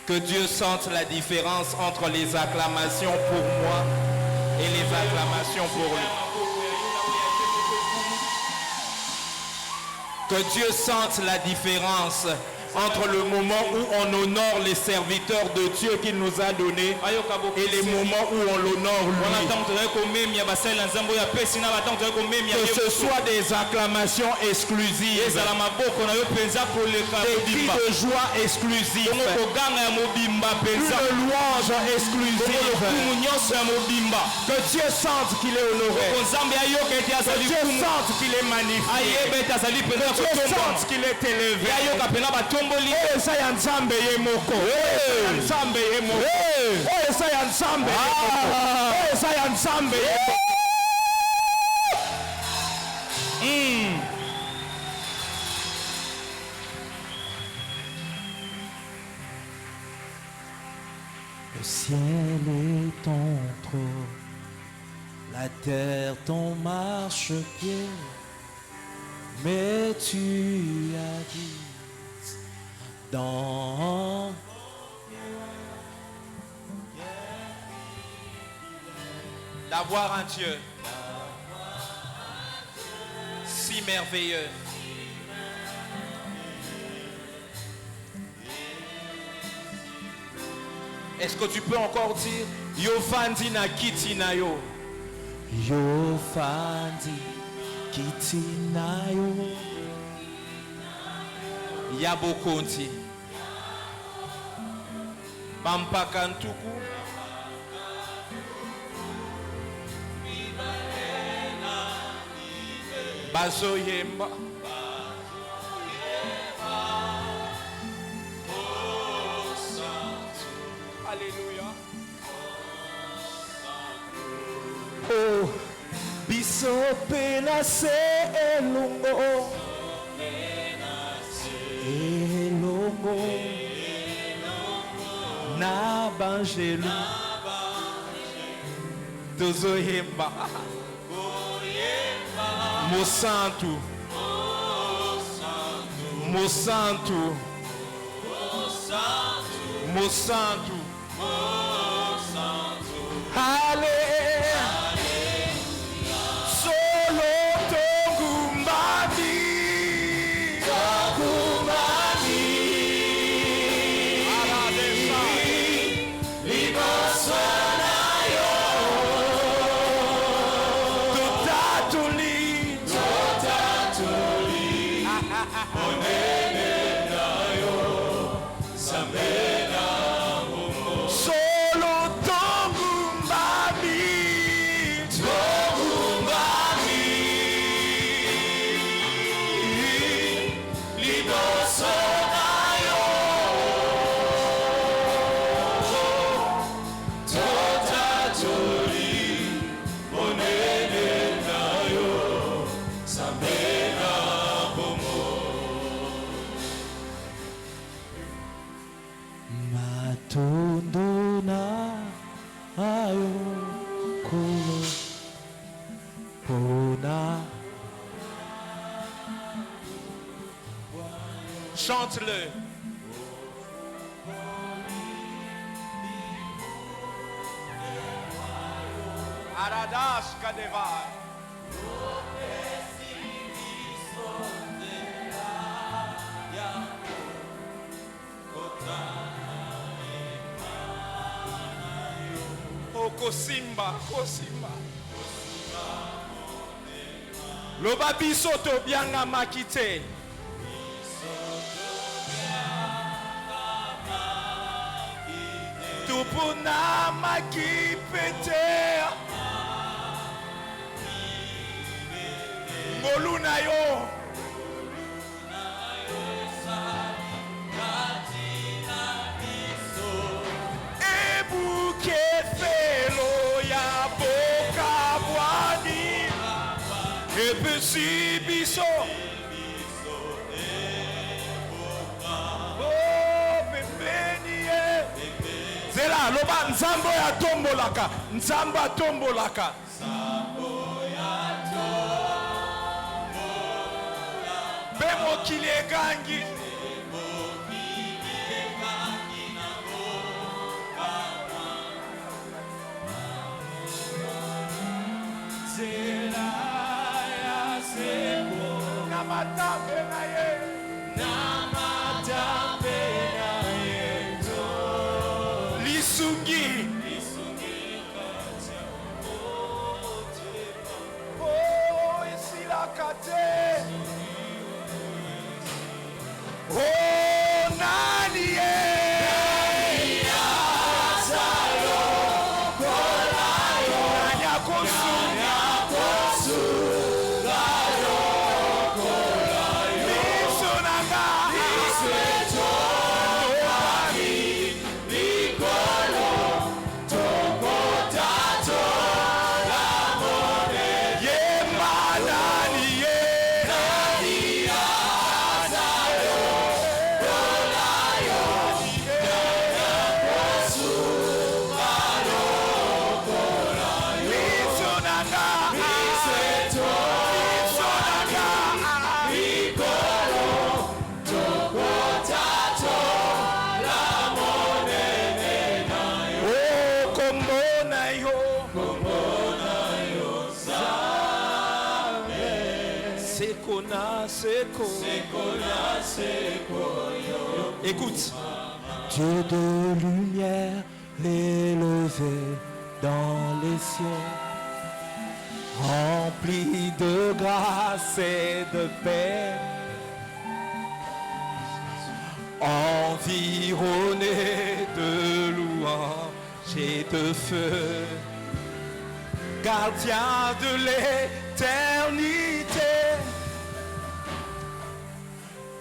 Que Dieu sente la différence entre les acclamations pour moi et les acclamations pour lui. Que Dieu sente la différence entre le moment où on honore les serviteurs de Dieu qu'il nous a donnés et les moments où on l'honore lui. Que ce soit des acclamations exclusives, des cris de joie exclusifs, une louange exclusive. Que Dieu sente qu'il est honoré. Que Dieu sente qu'il est magnifié. Que Dieu sente qu'il est élevé. Oh, ça y a Nzambe ye moko. Oh, Nzambe ye moko. Oh, ça y a Nzambe ye moko. Oh, ça y a Nzambe ye moko. Le ciel est ton trône, la terre ton marchepied, mais tu as dit dans d'avoir un Dieu si merveilleux. Est-ce que tu peux encore dire Yo fandi na kiti na yo? Yo fandi kiti na yo. Yabokonti Pampakantuku Bazoyemba Alléluia. Oh Bisope na se elungo Elongo na banjelu Tozoyemba Mosantu Mosantu Mosantu Allez Solo Tongumbami Chante-le. Aradash Kadeva. Oh Kosimba, Kosimba. Loba bisoto bianga makite. Tupuna makipete Ngoluna yo Ebuke felo ya boka bwani Epesi biso Zela loba nzambo ya tombolaka nzamba tombolaka Bemo kili egangi Lisungi. Oh, nani Écoute. Dieu de lumière élevé dans les cieux, rempli de grâce et de paix, environné de louanges et de feu, gardien de l'éternité.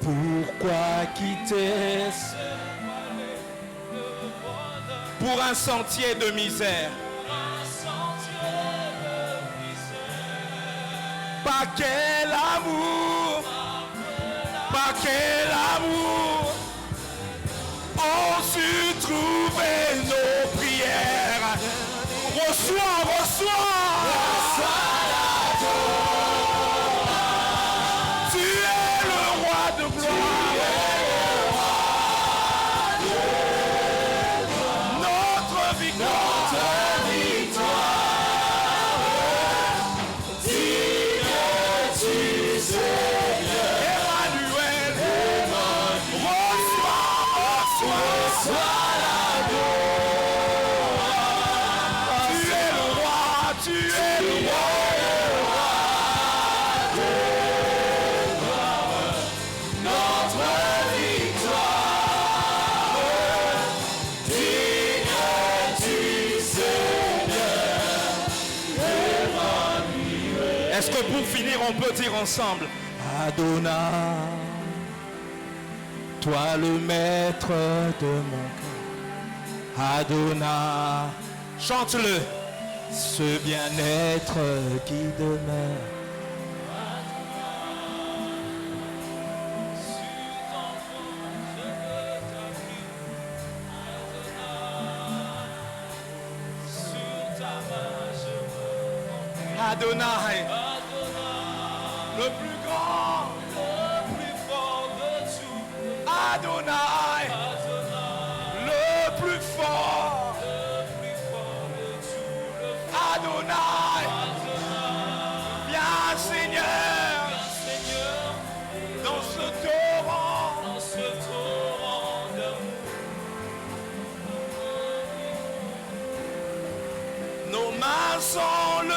Pourquoi quitter pour un sentier de misère? Par quel amour, par quel amour ont su trouver nos prières. Reçois, reçois. Est-ce que pour finir, on peut dire ensemble Adonai, toi le maître de mon cœur. Adonai, chante-le. Ce bien-être qui demeure. Adonai, le plus grand, le plus fort de tout. Adonai, le plus fort, de tout. Adonai, viens Seigneur, dans ce torrent d'amour. Nos mains sont levées.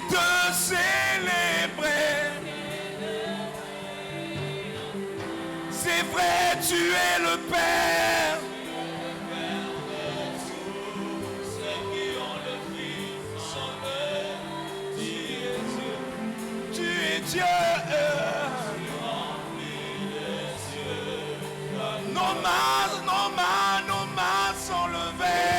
De célébrer. C'est vrai, tu es le Père. Tu es Dieu. Nos mains sont levées.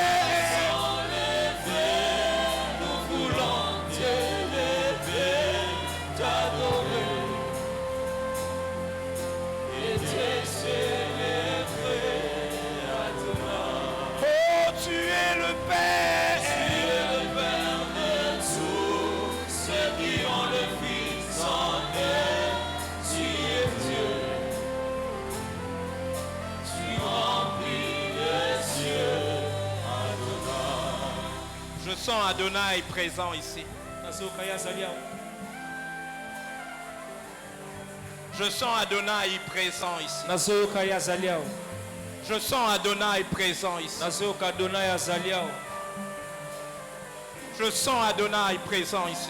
Tu sens Adonai présent ici. Je sens Adonai présent ici. Je sens Adonai présent ici. Je sens Adonai présent ici.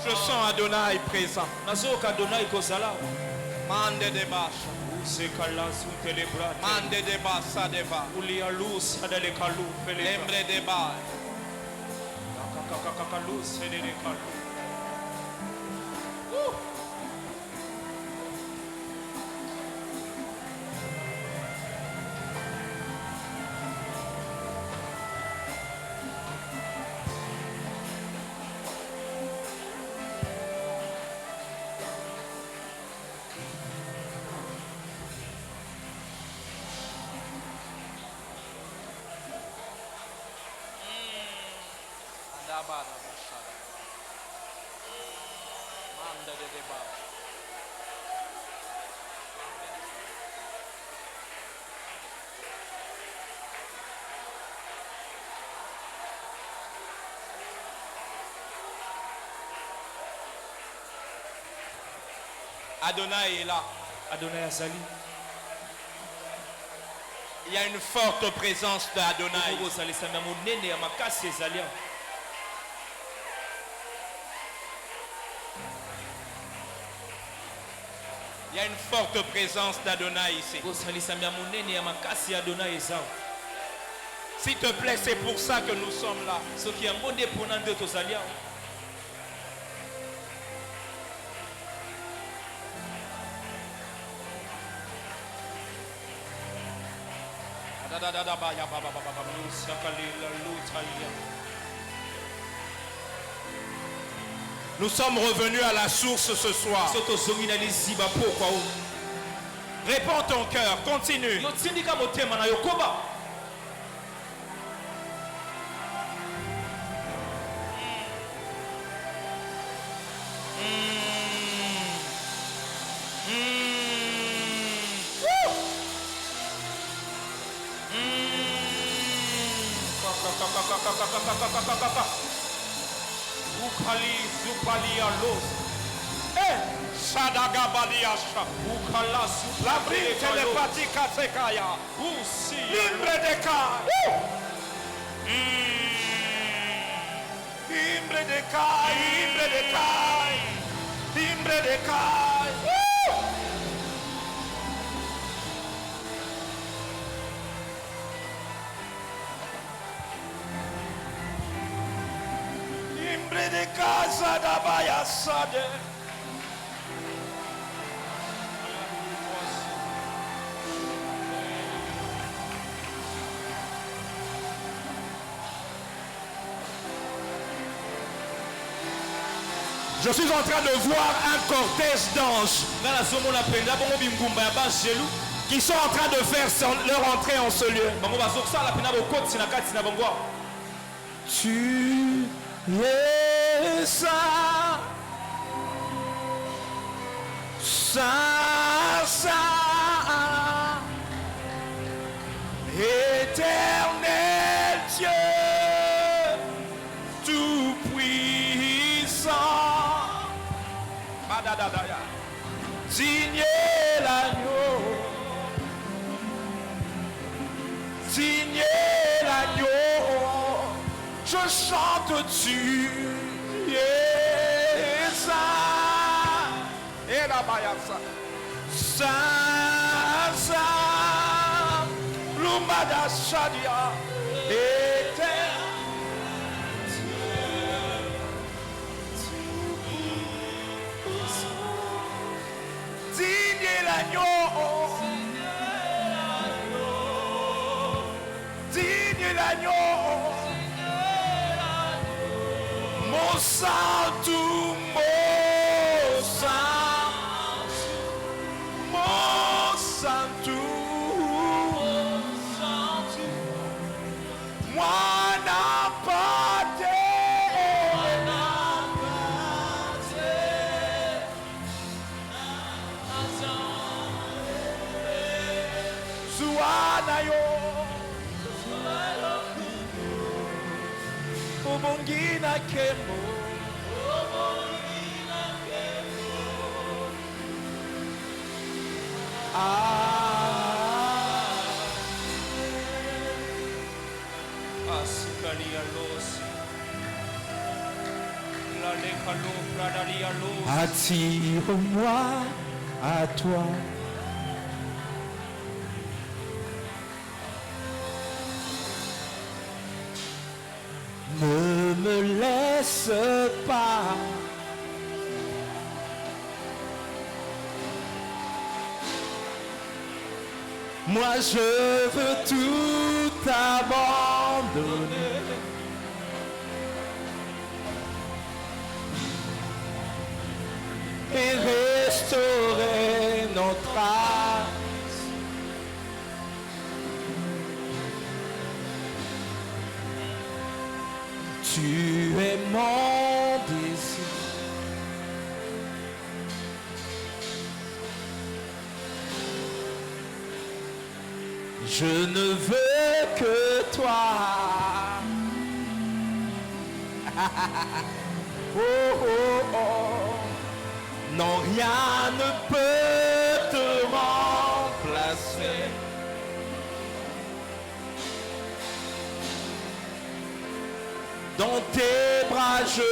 Je sens Adonai présent. Mande de bash. Mande de basa de ba. Lembre de ba. Adonai est là. Adonai azali. Il y a une forte présence d'Adonai. Il y a une forte présence d'Adonai ici. S'il te plaît, c'est pour ça que nous sommes là. Nous sommes revenus à la source ce soir. Réponds ton cœur, continue. La brille télépathique à Sekaya. Libre de Kai. Libre de Kai. Libre de Kai. Libre de Kai. Libre de casa da Baya Sade. Je suis en train de voir un cortège d'anges qui sont en train de faire leur entrée en ce lieu. Tu es ça, éternel Dieu, tout puissant. Digne l'agneau, digne l'agneau, je chante tu es saint, et la bayasa, saint, l'umada shadia, éternel. Digne l'agneau, digne l'agneau, mon sang, tout mon sang, mon sang, tout, moi n'a pas de yo obongi na kembo Asikalia losi la lekalo pradaria losi. Attire-moi à toi. Ne me laisse pas. Moi je veux tout abandonner. Et restaurer notre âme. Tu es mon désir. Je ne veux que toi. Oh, oh, oh. Non, rien ne peut te remplacer. Dans tes bras, je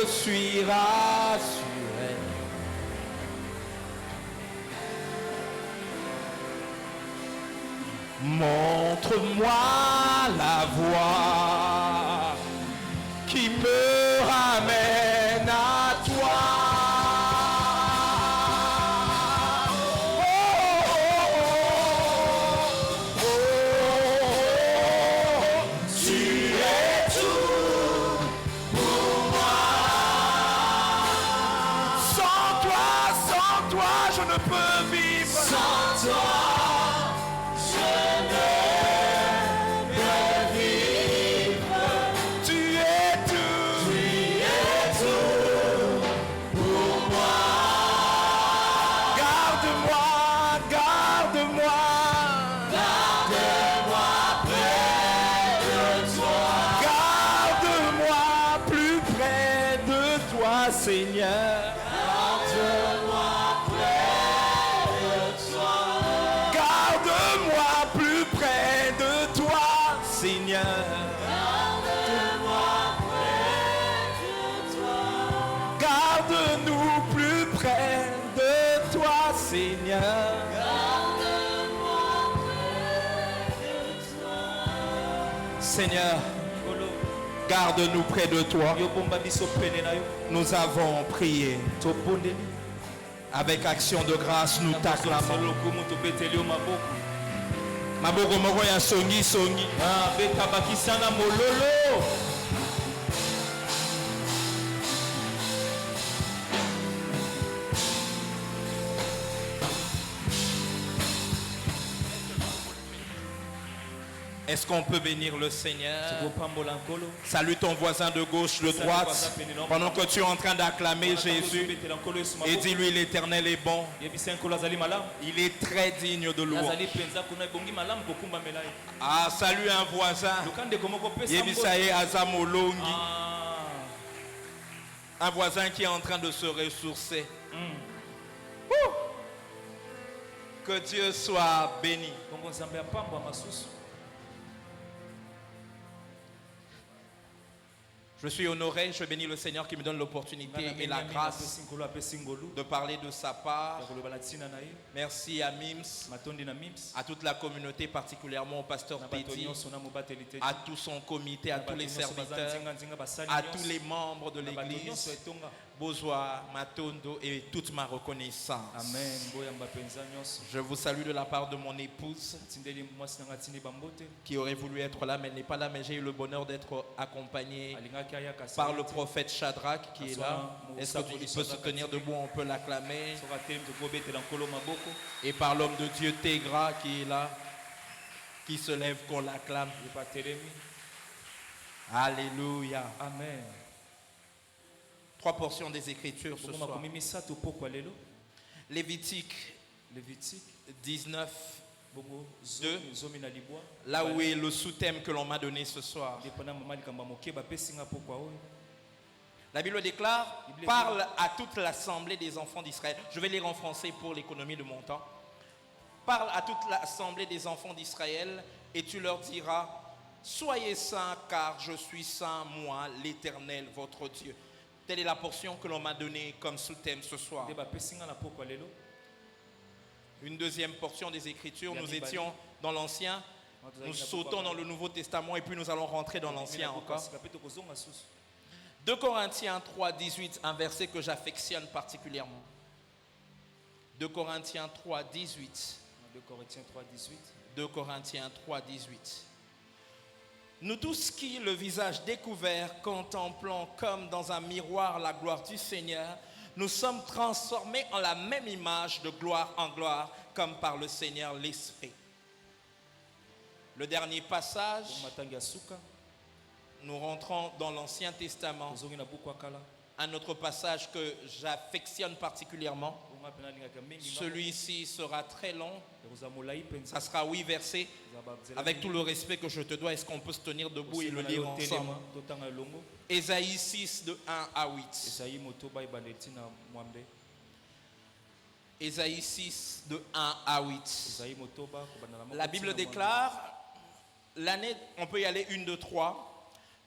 suis rassuré. Montre-moi la voie qui me ramène à toi. Oh, oh, oh, oh, tu es tout pour moi. Sans toi, je ne peux vivre. Sans toi. Seigneur, garde-moi près de toi. Garde-moi plus près de toi, Seigneur. Garde-moi près de toi. Garde-nous plus près de toi, Seigneur. Garde-moi près de toi. Seigneur, garde-nous près de toi. Nous avons prié. Avec action de grâce, nous t'acclamons. Maboko moko ya songi songi. Betabakisana mololo. Est-ce qu'on peut bénir le Seigneur? Salue ton voisin de gauche, de droite. Pendant que tu es en train d'acclamer Jésus, et dis-lui l'Éternel est bon. Il est très digne de louange. Ah, salue un voisin. Un voisin qui est en train de se ressourcer. Que Dieu soit béni. Je suis honoré, je bénis le Seigneur qui me donne l'opportunité et la grâce de parler de sa part. Merci à Mims, à toute la communauté, particulièrement au pasteur Petit, à tout son comité, à tous les serviteurs, à tous les membres de l'église, Bozwa, Matondo et toute ma reconnaissance. Amen. Je vous salue de la part de mon épouse qui aurait voulu être là mais elle n'est pas là, mais j'ai eu le bonheur d'être accompagné par le prophète Shadrach qui est là. Est-ce qu'il peut se tenir debout? On peut l'acclamer. Et par l'homme de Dieu Tégra qui est là, qui se lève, qu'on l'acclame. Alléluia. Amen. 3 portions des Écritures ce soir. Lévitique 19, 2. Là où est le sous-thème que l'on m'a donné ce soir. La Bible déclare, parle à toute l'assemblée des enfants d'Israël. Je vais lire en français pour l'économie de mon temps. Parle à toute l'assemblée des enfants d'Israël et tu leur diras, soyez saints car je suis saint, moi, l'Éternel, votre Dieu. Telle est la portion que l'on m'a donnée comme sous-thème ce soir. Une deuxième portion des Écritures, nous étions dans l'Ancien, nous sautons dans le Nouveau Testament et puis nous allons rentrer dans l'Ancien encore. 2 Corinthiens 3, 18, un verset que j'affectionne particulièrement. 2 Corinthiens 3, 18. 2 Corinthiens 3, 18. Nous tous qui, le visage découvert, contemplons comme dans un miroir la gloire du Seigneur, nous sommes transformés en la même image de gloire en gloire, comme par le Seigneur l'Esprit. Le dernier passage, nous rentrons dans l'Ancien Testament. Un autre passage que j'affectionne particulièrement. Celui-ci sera très long. Ça sera 8 versets. Avec tout le respect que je te dois, est-ce qu'on peut se tenir debout et le lire ensemble? Ésaïe 6 de 1 à 8. Ésaïe 6 de 1 à 8. La Bible déclare, l'année, on peut y aller 1, 2, 3.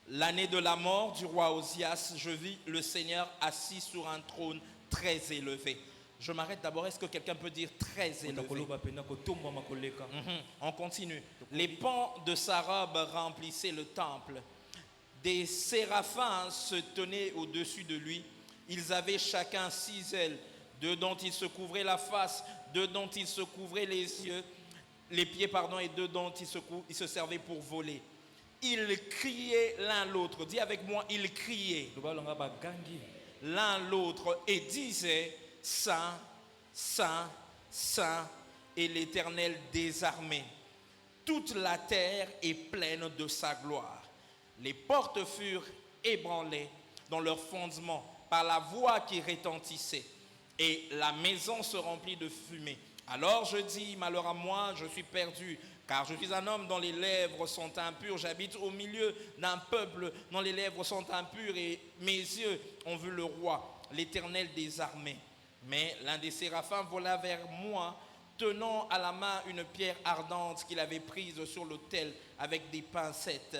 L'année de la mort du roi Osias, je vis le Seigneur assis sur un trône très élevé. Je m'arrête d'abord, est-ce que quelqu'un peut dire très élevé? On continue. Les pans de sa robe remplissaient le temple. Des séraphins se tenaient au-dessus de lui. Ils avaient chacun 6 ailes, 2 dont ils se couvraient la face, 2 dont ils se couvraient les pieds, et 2 dont ils se servaient pour voler. Ils criaient l'un l'autre. Dis avec moi, ils criaient l'un l'autre et disaient, Saint, Saint, Saint est l'Éternel des armées. Toute la terre est pleine de sa gloire. Les portes furent ébranlées dans leur fondement par la voix qui retentissait, et la maison se remplit de fumée. Alors je dis, malheur à moi, je suis perdu, car je suis un homme dont les lèvres sont impures. J'habite au milieu d'un peuple dont les lèvres sont impures, et mes yeux ont vu le roi, l'Éternel des armées. Mais l'un des séraphins vola vers moi, tenant à la main une pierre ardente qu'il avait prise sur l'autel avec des pincettes.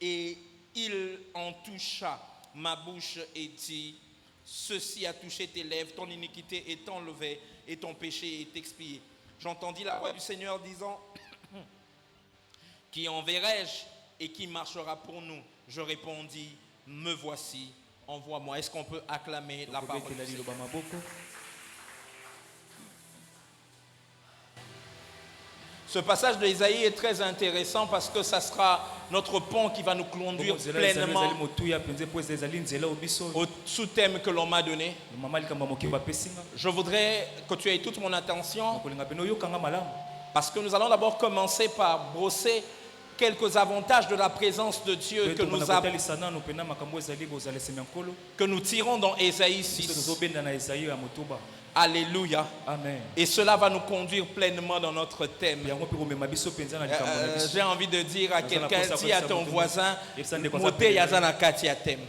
Et il en toucha ma bouche et dit, ceci a touché tes lèvres, ton iniquité est enlevée et ton péché est expié. J'entendis la voix du Seigneur disant, qui enverrai-je et qui marchera pour nous? Je répondis, me voici, envoie-moi. Est-ce qu'on peut acclamer la parole du Seigneur? Ce passage d'Ésaïe est très intéressant parce que ça sera notre pont qui va nous conduire pleinement au sous-thème que l'on m'a donné. Je voudrais que tu aies toute mon attention parce que nous allons d'abord commencer par brosser quelques avantages de la présence de Dieu que nous tirons dans Ésaïe 6. Alléluia. Amen. Et cela va nous conduire pleinement dans notre thème. J'ai envie de dire à quelqu'un, dis à ton voisin, Mote yazana kati ya thème.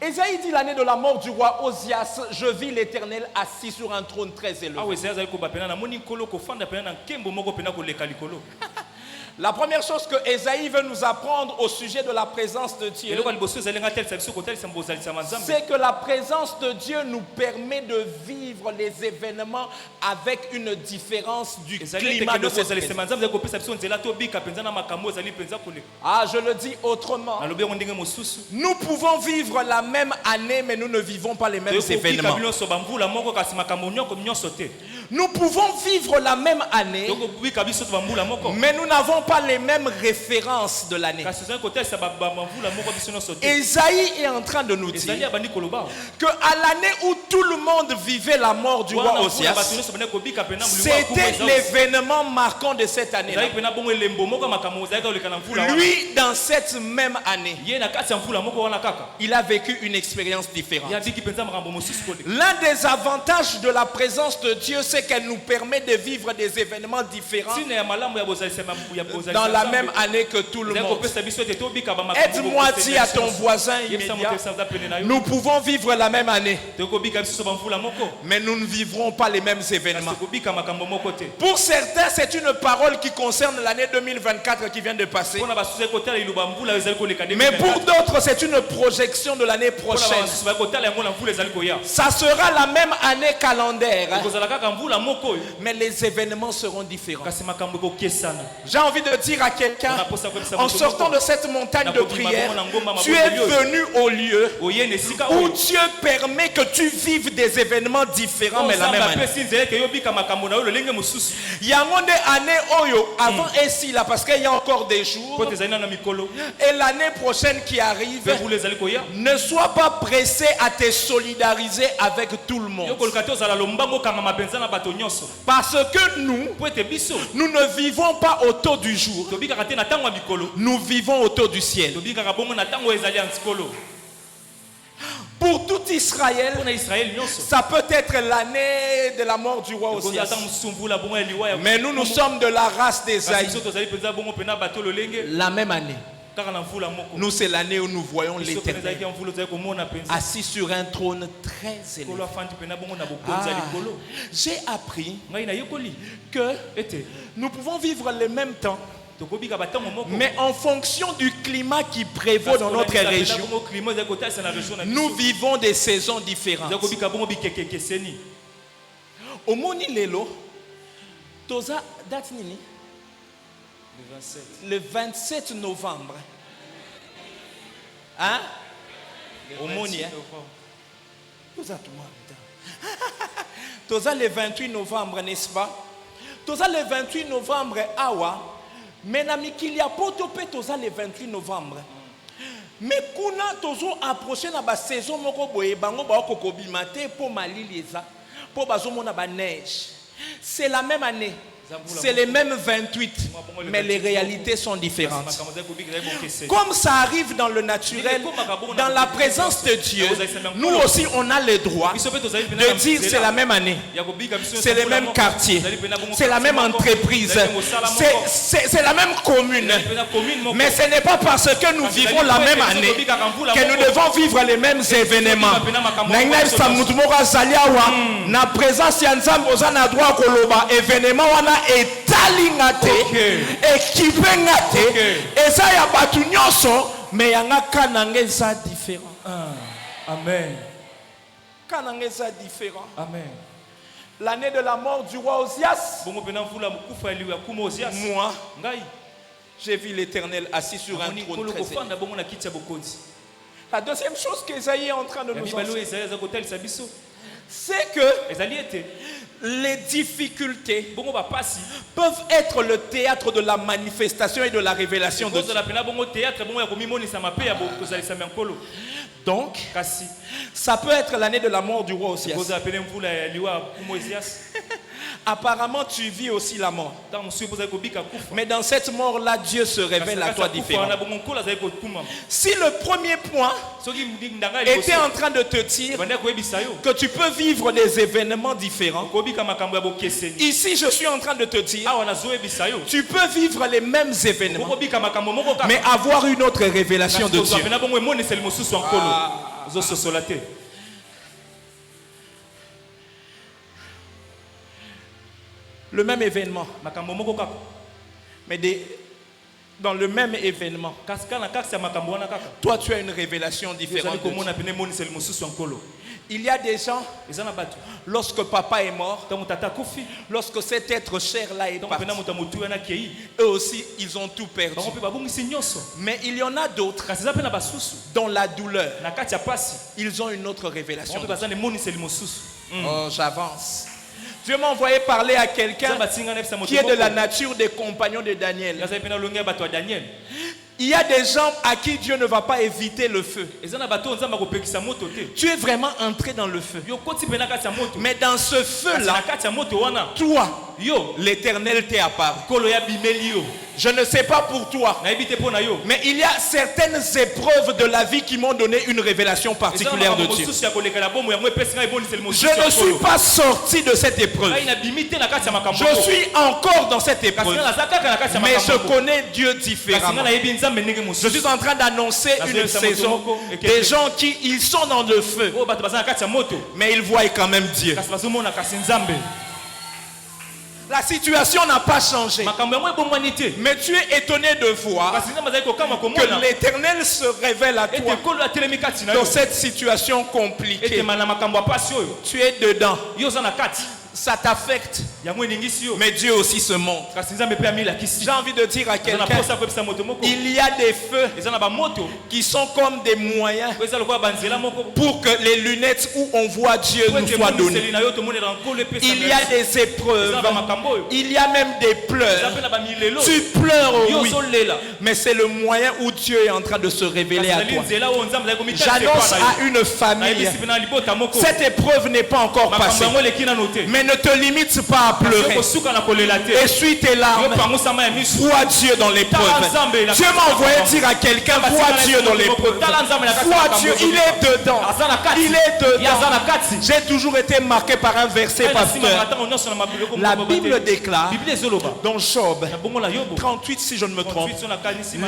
Ésaïe dit l'année de la mort du roi Osias, je vis l'Éternel assis sur un trône très élevé. La première chose que Ésaïe veut nous apprendre au sujet de la présence de Dieu, c'est que la présence de Dieu nous permet de vivre les événements avec une différence du climat de cette présence. Ah, je le dis autrement. Nous pouvons vivre la même année, mais nous ne vivons pas les mêmes événements. Nous pouvons vivre la même année, mais nous n'avons pas les mêmes références de l'année. Ésaïe est en train de nous dire que à l'année où tout le monde vivait la mort du roi Osias, c'était l'événement marquant de cette année. Lui, dans cette même année, il a vécu une expérience différente. L'un des avantages de la présence de Dieu, c'est qu'elle nous permet de vivre des événements différents dans la même année que tout le monde. Aide-moi, dis à ton voisin immédiat, nous pouvons vivre la même année, mais nous ne vivrons pas les mêmes événements. Pour certains, c'est une parole qui concerne l'année 2024 qui vient de passer. Mais pour d'autres, c'est une projection de l'année prochaine. Ça sera la même année calendaire, mais les événements seront différents. J'ai envie de dire à quelqu'un, en sortant de cette montagne de prière, tu es venu au lieu où Dieu permet que tu vives des événements différents, mais la même année. Il y a une année avant ici là, parce qu'il y a encore des jours, et l'année prochaine qui arrive, ne sois pas pressé à te solidariser avec tout le monde. Parce que nous ne vivons pas autour du jour, nous vivons autour du ciel. Pour tout Israël, ça peut être l'année de la mort du roi Osias. Mais nous sommes de la race d'Ésaïe. La même année. Nous, c'est l'année où nous voyons l'Éternel assis sur un trône très élevé. J'ai appris que nous pouvons vivre le même temps, mais en fonction du climat qui prévaut dans notre région, nous vivons des saisons différentes. Au Moni Lelo, Toza date nini? Le 27 novembre. Hein? Au Moni, hein? Toza le 28 novembre, n'est-ce pas? Toza le 28 novembre, awa. Mais namikili a potopé toza le 28 novembre. Mais kuna tozo approché na ba saison moko boye bango ba kokobi maté pour malilieza pour bazomona ba neige. C'est la même année. C'est les mêmes 28, mais les réalités sont différentes. Comme ça arrive dans le naturel, dans la présence de Dieu, nous aussi on a le droit de dire c'est la même année, c'est les mêmes quartiers, c'est la même entreprise, c'est la même commune. Mais ce n'est pas parce que nous vivons la même année que nous devons vivre les mêmes événements. Na présence ya Nzambe ozana droit koloba événement wana etalingate équipé ngate eza ya batu nyonso mais yanga kananga eza différent. Amen. Kananga eza différent. Amen. L'année de la mort du roi Osias, moi j'ai vu l'Éternel assis sur un trône très élevé. La deuxième chose qu'Ésaïe est en train de nous enseigner, c'est que les difficultés peuvent être le théâtre de la manifestation et de la révélation de Dieu. Donc, ça peut être l'année de la mort du roi Osias. Apparemment, tu vis aussi la mort. Mais dans cette mort-là, Dieu se révèle à toi différent. Si le premier point était en train de te dire que tu peux vivre des événements différents, ici je suis en train de te dire tu peux vivre les mêmes événements, mais avoir une autre révélation de Dieu. Le même événement, mais dans le même événement, toi tu as une révélation différente. Il y a des gens, lorsque papa est mort, lorsque cet être cher là est parti, eux aussi ils ont tout perdu. Mais il y en a d'autres dans la douleur, ils ont une autre révélation. Oh, j'avance. Dieu m'a envoyé parler à quelqu'un qui est de la nature des compagnons de Daniel. Il y a des gens à qui Dieu ne va pas éviter le feu. Tu es vraiment entré dans le feu. Mais dans ce feu-là, toi, l'Éternel t'est apparu. Je ne sais pas pour toi, mais il y a certaines épreuves de la vie qui m'ont donné une révélation particulière de Dieu. Je ne suis pas sorti de cette épreuve. Je suis encore dans cette épreuve. Mais je connais Dieu différemment. Je suis en train d'annoncer une saison. Des gens qui ils sont dans le feu, mais ils voient quand même Dieu. La situation n'a pas changé. Mais tu es étonné de voir que l'Éternel se révèle à toi dans cette situation compliquée. Tu es dedans. Ça t'affecte. Mais Dieu aussi se montre. J'ai envie de dire à quelqu'un, il y a des feux qui sont comme des moyens pour que les lunettes où on voit Dieu nous soient données. Il y a des épreuves. Il y a même des pleurs. Tu pleures, oui. Mais c'est le moyen où Dieu est en train de se révéler à toi. J'annonce à une famille, cette épreuve n'est pas encore passée. Mais ne te limite pas à pleurer. Essuie tes larmes. Vois Dieu dans l'épreuve. Dieu m'a envoyé dire à quelqu'un, vois Dieu dans l'épreuve. Vois Dieu, il est dedans. Il est dedans. J'ai toujours été marqué par un verset, pasteur. La Bible déclare dans Job 38, si je ne me trompe,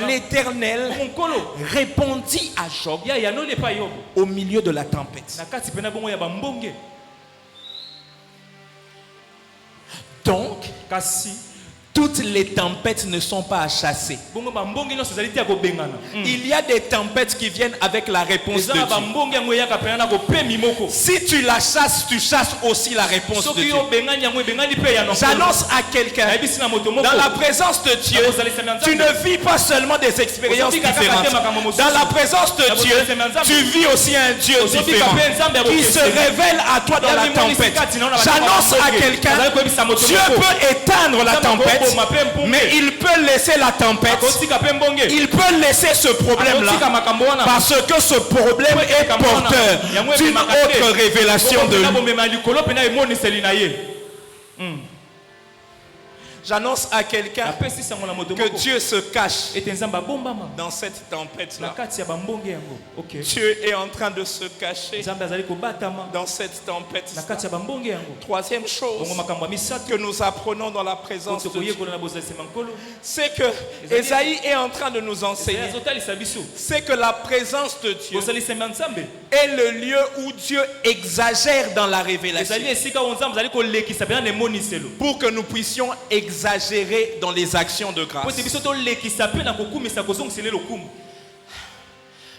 l'Éternel répondit à Job au milieu de la tempête. Donc, toutes les tempêtes ne sont pas à chasser. Il y a des tempêtes qui viennent avec la réponse de Dieu. Si tu la chasses, tu chasses aussi la réponse de Dieu. J'annonce à quelqu'un, dans la présence de Dieu, tu ne vis pas seulement des expériences différentes. Dans la présence de Dieu, tu vis aussi un Dieu différent qui se révèle à toi dans la tempête. J'annonce à quelqu'un, Dieu peut éteindre la tempête, mais il peut laisser la tempête. Il peut laisser ce problème-là parce que ce problème est porteur d'une autre révélation de lui. J'annonce à quelqu'un que Dieu se cache dans cette tempête-là. Dieu est en train de se cacher dans cette tempête-là. Troisième chose que nous apprenons dans la présence de Dieu, c'est que Ésaïe est en train de nous enseigner. C'est que la présence de Dieu est le lieu où Dieu exagère dans la révélation. Pour que nous puissions exagérer dans les actions de grâce.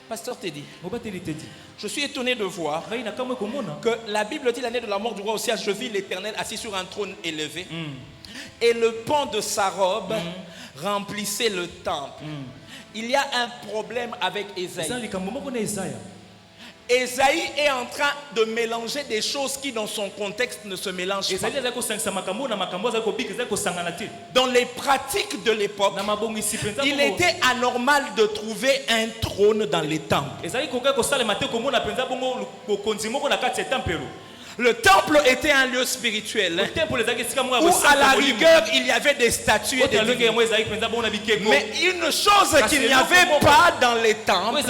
Pasteur Teddy, je suis étonné de voir que la Bible dit l'année de la mort du roi Osias, je vis l'Éternel assis sur un trône élevé et le pan de sa robe remplissait le temple. Il y a un problème avec Ésaïe. Ésaïe est en train de mélanger des choses qui dans son contexte ne se mélangent pas. Dans les pratiques de l'époque, il était anormal de trouver un trône dans les temples. Le temple était un lieu spirituel où à la rigueur il y avait des statues et des divinités. Mais une chose qu'il n'y avait pas dans les temples,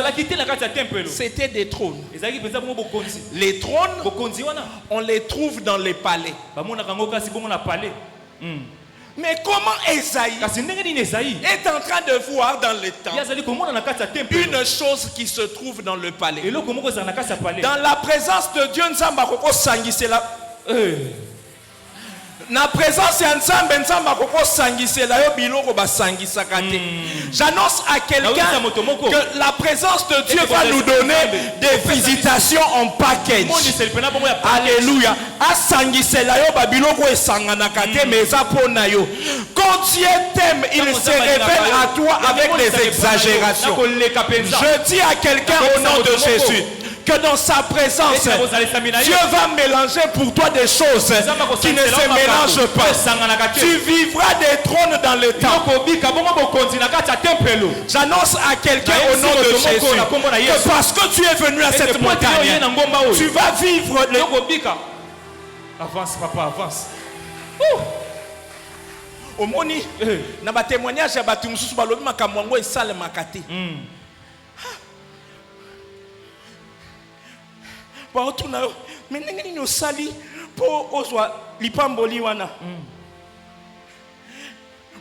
c'était des trônes. Les trônes, on les trouve dans les palais. Mais comment Ésaïe est en train de voir dans les temples une chose qui se trouve dans le palais? Dans la présence de Dieu, na présence ya Nzambe akoko sangisela yo biloko basangisaka te. J'annonce à quelqu'un que la présence de Dieu va nous donner des visitations en package. Alléluia. Asangisela yo babiloko esanganaka te mais eza pona yo. Quand Dieu t'aime, il se révèle à toi avec des exagérations. Je dis à quelqu'un au nom de Jésus que dans sa présence, Dieu va mélanger pour toi des choses qui ne se mélangent pas. Tu vivras des trônes dans le temple. J'annonce à quelqu'un au nom de Jésus que parce que tu es venu à cette montagne, tu vas vivre les... Avance, papa, avance. Au moni, na ba témoignage ya batu mususu balobi makambo ngo esale makate. Ba otuna yo, mais ndenge nini osali po ozwa lipamboli wana.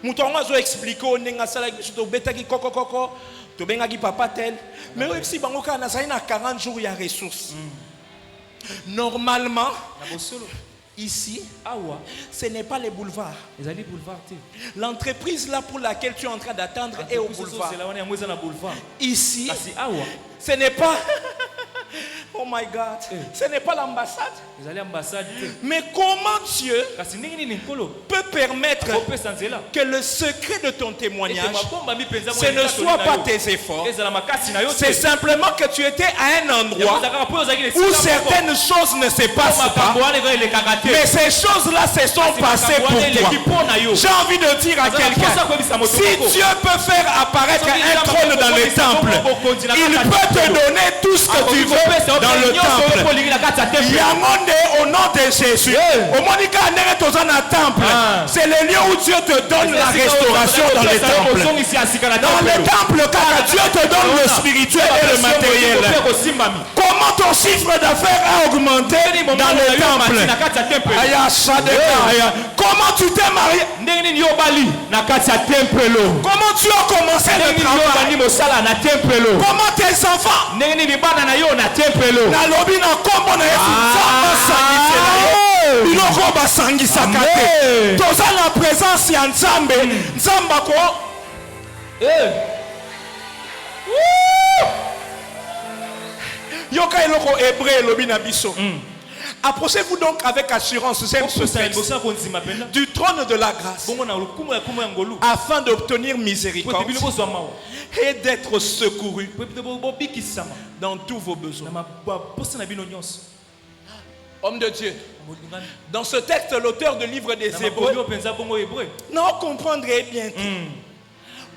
Mutu ngo azo expliquer ndenge asala biso to betaki kokokoko, to bengaki papa tel, mais aussi bango kana na na 40 jours ya ressources. Normalement, ici, ce n'est pas les boulevards. L'entreprise là pour laquelle tu es en train d'attendre est au boulevard. Ici, ce n'est pas... Oh my God, ce n'est pas l'ambassade. Mais comment Dieu peut permettre que le secret de ton témoignage, ce ne soit pas tes efforts, c'est simplement que tu étais à un endroit où certaines choses ne se passent pas, mais ces choses-là se sont passées pour toi. J'ai envie de dire à quelqu'un, si Dieu peut faire apparaître un trône dans le temple, il peut te donner tout ce que tu veux dans le temple. Au nom de Jésus, au Monica temple, c'est le lieu où Dieu te donne la restauration dans le temple. Dans le temple, car Dieu te donne le spirituel et le matériel. Comment ton chiffre d'affaires a augmenté dans le temple? Comment tu t'es marié? Comment tu as commencé le travail? Comment tes enfants? Dans la présence ya Nzambe, Nzamba ko. Yoka eloko hébreu lobi na biso. Approchez-vous donc avec assurance du trône de la grâce afin d'obtenir miséricorde et d'être secouru dans tous vos besoins. Homme de Dieu, dans ce texte, l'auteur du livre des Hébreux non comprendrait bien tout.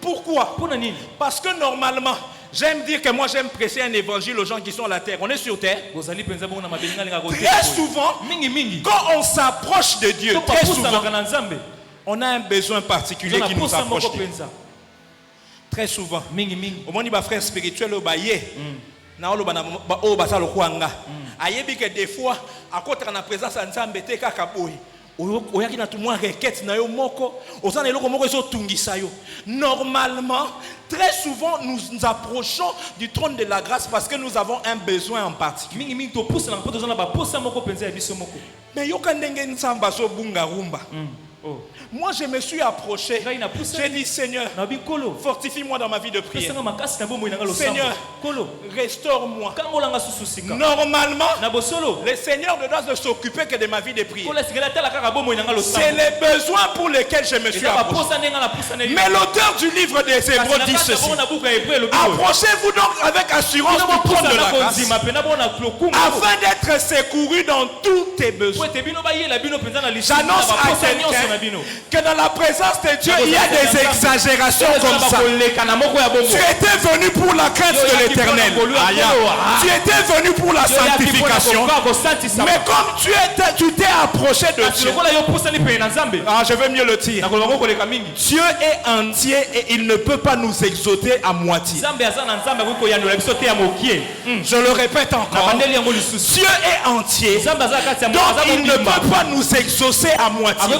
Pourquoi? Parce que normalement, j'aime dire que moi j'aime prêcher un évangile aux gens qui sont à la terre. On est sur terre. Très souvent, quand on s'approche de Dieu, très souvent, on a un besoin particulier qui nous approche. Très souvent. Au moins, il y a un frère spirituel au baillet. Ayebi que des fois, à côté de la présence de Nzambe te kakaboy. Oyaki na tout moins requête na yo moko. Ozana eloko moko ezo tungisa yo. Normalement, très souvent nous nous approchons du trône de la grâce parce que nous avons un besoin en particulier. Mais yoka ndenge Nzamba zo bunga rumba. Moi je me suis approché. J'ai dit Seigneur, fortifie-moi dans ma vie de prière. Seigneur, restaure-moi. Normalement, le Seigneur ne doit s'occuper que de ma vie de prière. C'est les besoins pour lesquels je me suis approché. Mais l'auteur du livre des Hébreux dit ceci: approchez-vous donc avec assurance du trône de la grâce afin d'être secouru dans tous tes besoins. J'annonce à quelqu'un que dans la présence de Dieu il y a des exagérations comme ça. Tu étais venu pour la crainte de l'Éternel. Tu étais venu pour la sanctification. Mais comme tu t'es approché de Dieu, je vais mieux le dire. Dieu est entier et il ne peut pas nous exaucer à moitié. Je le répète encore. Dieu est entier, donc il ne peut pas nous exaucer à moitié.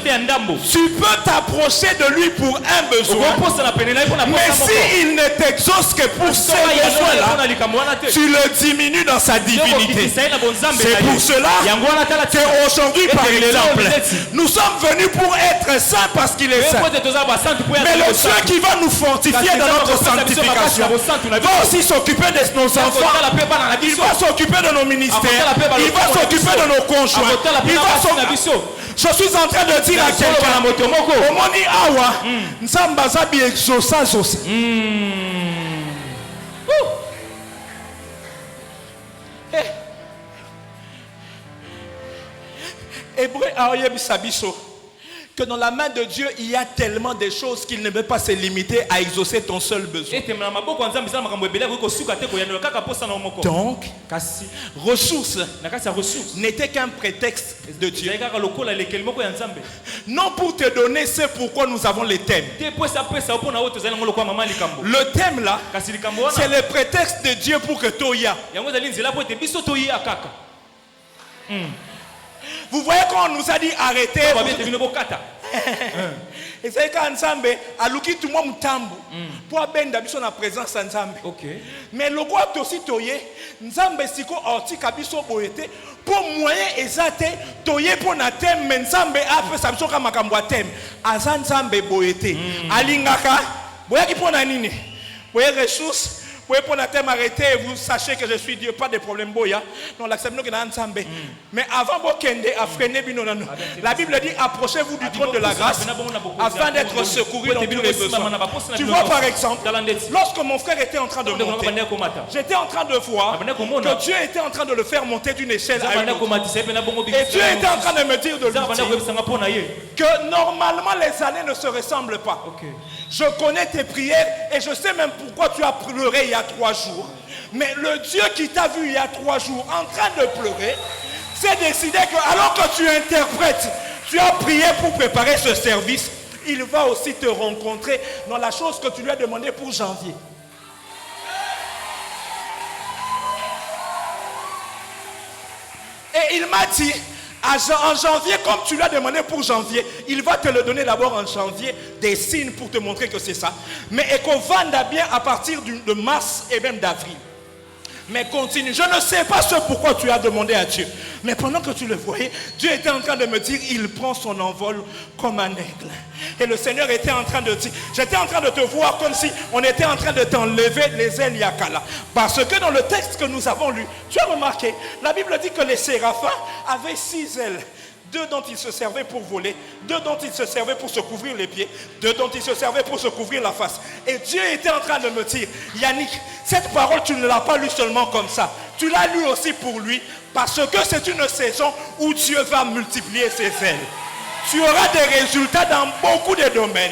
Tu peux t'approcher de lui pour un besoin, mais s'il ne t'exauce que pour ces besoins-là, tu le diminues dans sa divinité. C'est pour cela qu'aujourd'hui, par exemple, nous sommes venus pour être saints parce qu'il est saint. Mais le Dieu qui va nous fortifier dans notre sanctification va aussi s'occuper de nos enfants, il va s'occuper de nos ministères, il va s'occuper de nos conjoints. Je suis en train de dire à quelqu'un, Omoni Awa, Nzamba Zabi exauça Zosa. Hébreu ayeb sabiso. Que dans la main de Dieu, il y a tellement de choses qu'il ne veut pas se limiter à exaucer ton seul besoin. Donc, ressources n'était qu'un prétexte de Dieu. Non pour te donner ce pourquoi nous avons les thèmes. Le thème là, c'est le prétexte de Dieu pour que Toya. Vous voyez quand on nous a dit arrêtez. Et c'est quand Nzambe a luki tout le monde tambu pour benda biso na présence Nzambe. Mais le quoi aussi toye Nzambe siko orti kabiso boyete pour moyen ezate toye pour na thème mais Nzambe a fait ça biso ka makambo a thème azan Nzambe boyete alingaka boya ki pona nini boya ressources. Vous pouvez prendre un thème arrêté et vous sachez que je suis Dieu, pas de problème. Non, l'acceptons que nous sommes. Mais avant à freiner, la Bible dit approchez-vous du trône de la grâce afin d'être secouru dans tous les besoins. Tu vois par exemple, lorsque mon frère était en train de monter, j'étais en train de voir que Dieu était en train de le faire monter d'une échelle à une autre. Et Dieu était en train de me dire de lui dire que normalement les années ne se ressemblent pas. Je connais tes prières et je sais même pourquoi tu as pleuré il y a 3 jours. Mais le Dieu qui t'a vu il y a 3 jours en train de pleurer, s'est décidé que alors que tu interprètes, tu as prié pour préparer ce service, il va aussi te rencontrer dans la chose que tu lui as demandé pour janvier. Et il m'a dit, en janvier, comme tu l'as demandé pour janvier, il va te le donner d'abord en janvier, des signes pour te montrer que c'est ça. Mais et qu'on vende bien à partir de mars et même d'avril. Mais continue. Je ne sais pas ce pourquoi tu as demandé à Dieu. Mais pendant que tu le voyais, Dieu était en train de me dire, il prend son envol comme un aigle. Et le Seigneur était en train de dire, j'étais en train de te voir comme si on était en train de t'enlever les ailes Yakala. Parce que dans le texte que nous avons lu, tu as remarqué, la Bible dit que les séraphins avaient 6 ailes. 2 dont ils se servaient pour voler, 2 dont ils se servaient pour se couvrir les pieds, 2 dont ils se servaient pour se couvrir la face. Et Dieu était en train de me dire, Yannick, cette parole tu ne l'as pas lue seulement comme ça, tu l'as lue aussi pour lui, parce que c'est une saison où Dieu va multiplier ses ailes. Tu auras des résultats dans beaucoup de domaines.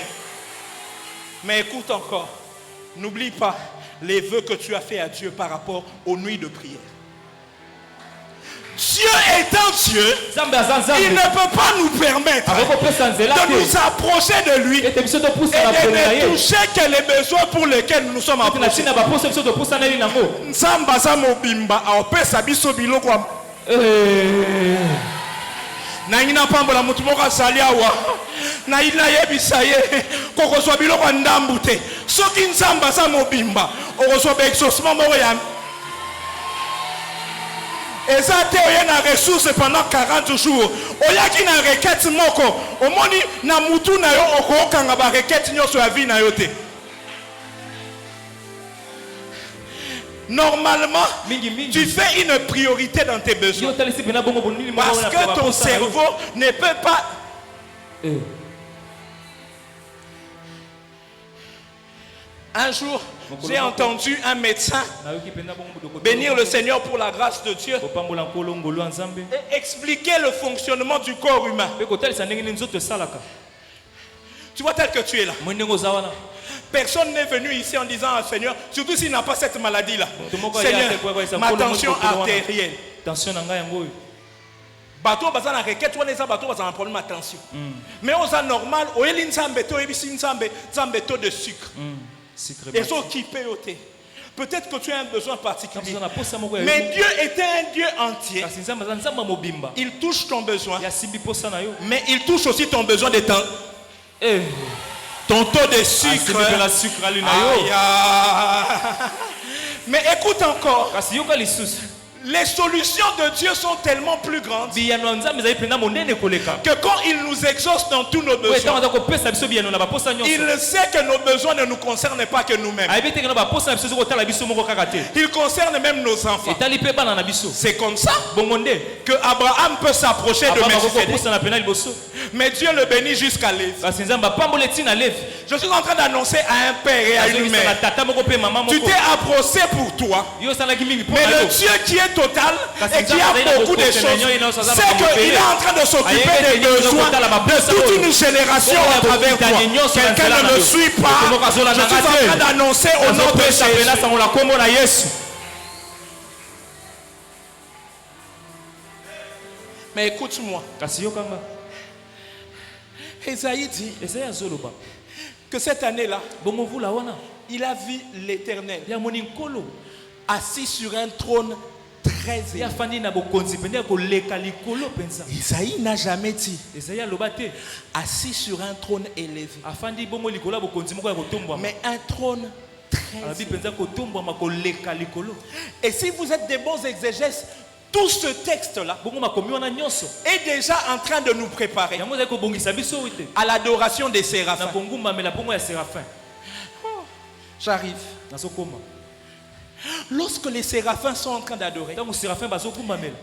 Mais écoute encore, n'oublie pas les vœux que tu as fait à Dieu par rapport aux nuits de prière. Dieu étant Dieu, il ne peut pas nous permettre de nous approcher de lui et de ne toucher que les besoins pour lesquels nous sommes approchés. Naina pambola mutu moko asali awa naina yebisa ye kokozwa biloko ndambu te soki nzamba za mobimba okozwa ba exaucement moko ya ezate oye na ressources pendant 40 jours oyaki na requête moko omoni na mutu na yo okokanga ba requête nyonso ya vie na yo te. Normalement, tu fais une priorité dans tes besoins. Parce que ton cerveau ne peut pas... Un jour, j'ai entendu un médecin bénir le Seigneur pour la grâce de Dieu et expliquer le fonctionnement du corps humain. Tu vois tel que tu es là. Personne n'est venu ici en disant à Seigneur, surtout s'il n'a pas cette maladie-là. Seigneur, ma tension artérielle. Bateau baza na requête ou les bateaux baza un problème de tension. Mais aux ans normal, au elin zambeto ebisi zambeto de sucre. Et so qui peut ôter. Peut-être que tu as un besoin particulier. Mais Dieu était un Dieu entier. Il touche ton besoin. Mais il touche aussi ton besoin de temps. Ton taux de sucre. Mais écoute encore. Les solutions de Dieu sont tellement plus grandes que quand il nous exauce dans tous nos besoins, Il sait que nos besoins ne nous concernent pas que nous-mêmes. Il concerne même nos enfants. C'est comme ça que Abraham peut s'approcher de Melchisedec. Mais Dieu le bénit jusqu'à Lévi. Je suis en train d'annoncer à un père et à une mère. Tu t'es approché pour toi. Mais le Dieu qui est total et qui a beaucoup de choses, c'est qu'il est en train de s'occuper des besoins de toute une génération à travers toi. Quelqu'un ne me suit pas. Je suis en train d'annoncer au nom de Jésus. Mais écoute-moi. Esaïe dit que cette année-là, il a vu l'Éternel assis sur un trône très élevé. Isaïe n'a jamais dit assis sur un trône élevé, mais un trône très élevé. Et si vous êtes des bons exégètes, tout ce texte-là est déjà en train de nous préparer à l'adoration des séraphins. J'arrive. Lorsque les séraphins sont en train d'adorer,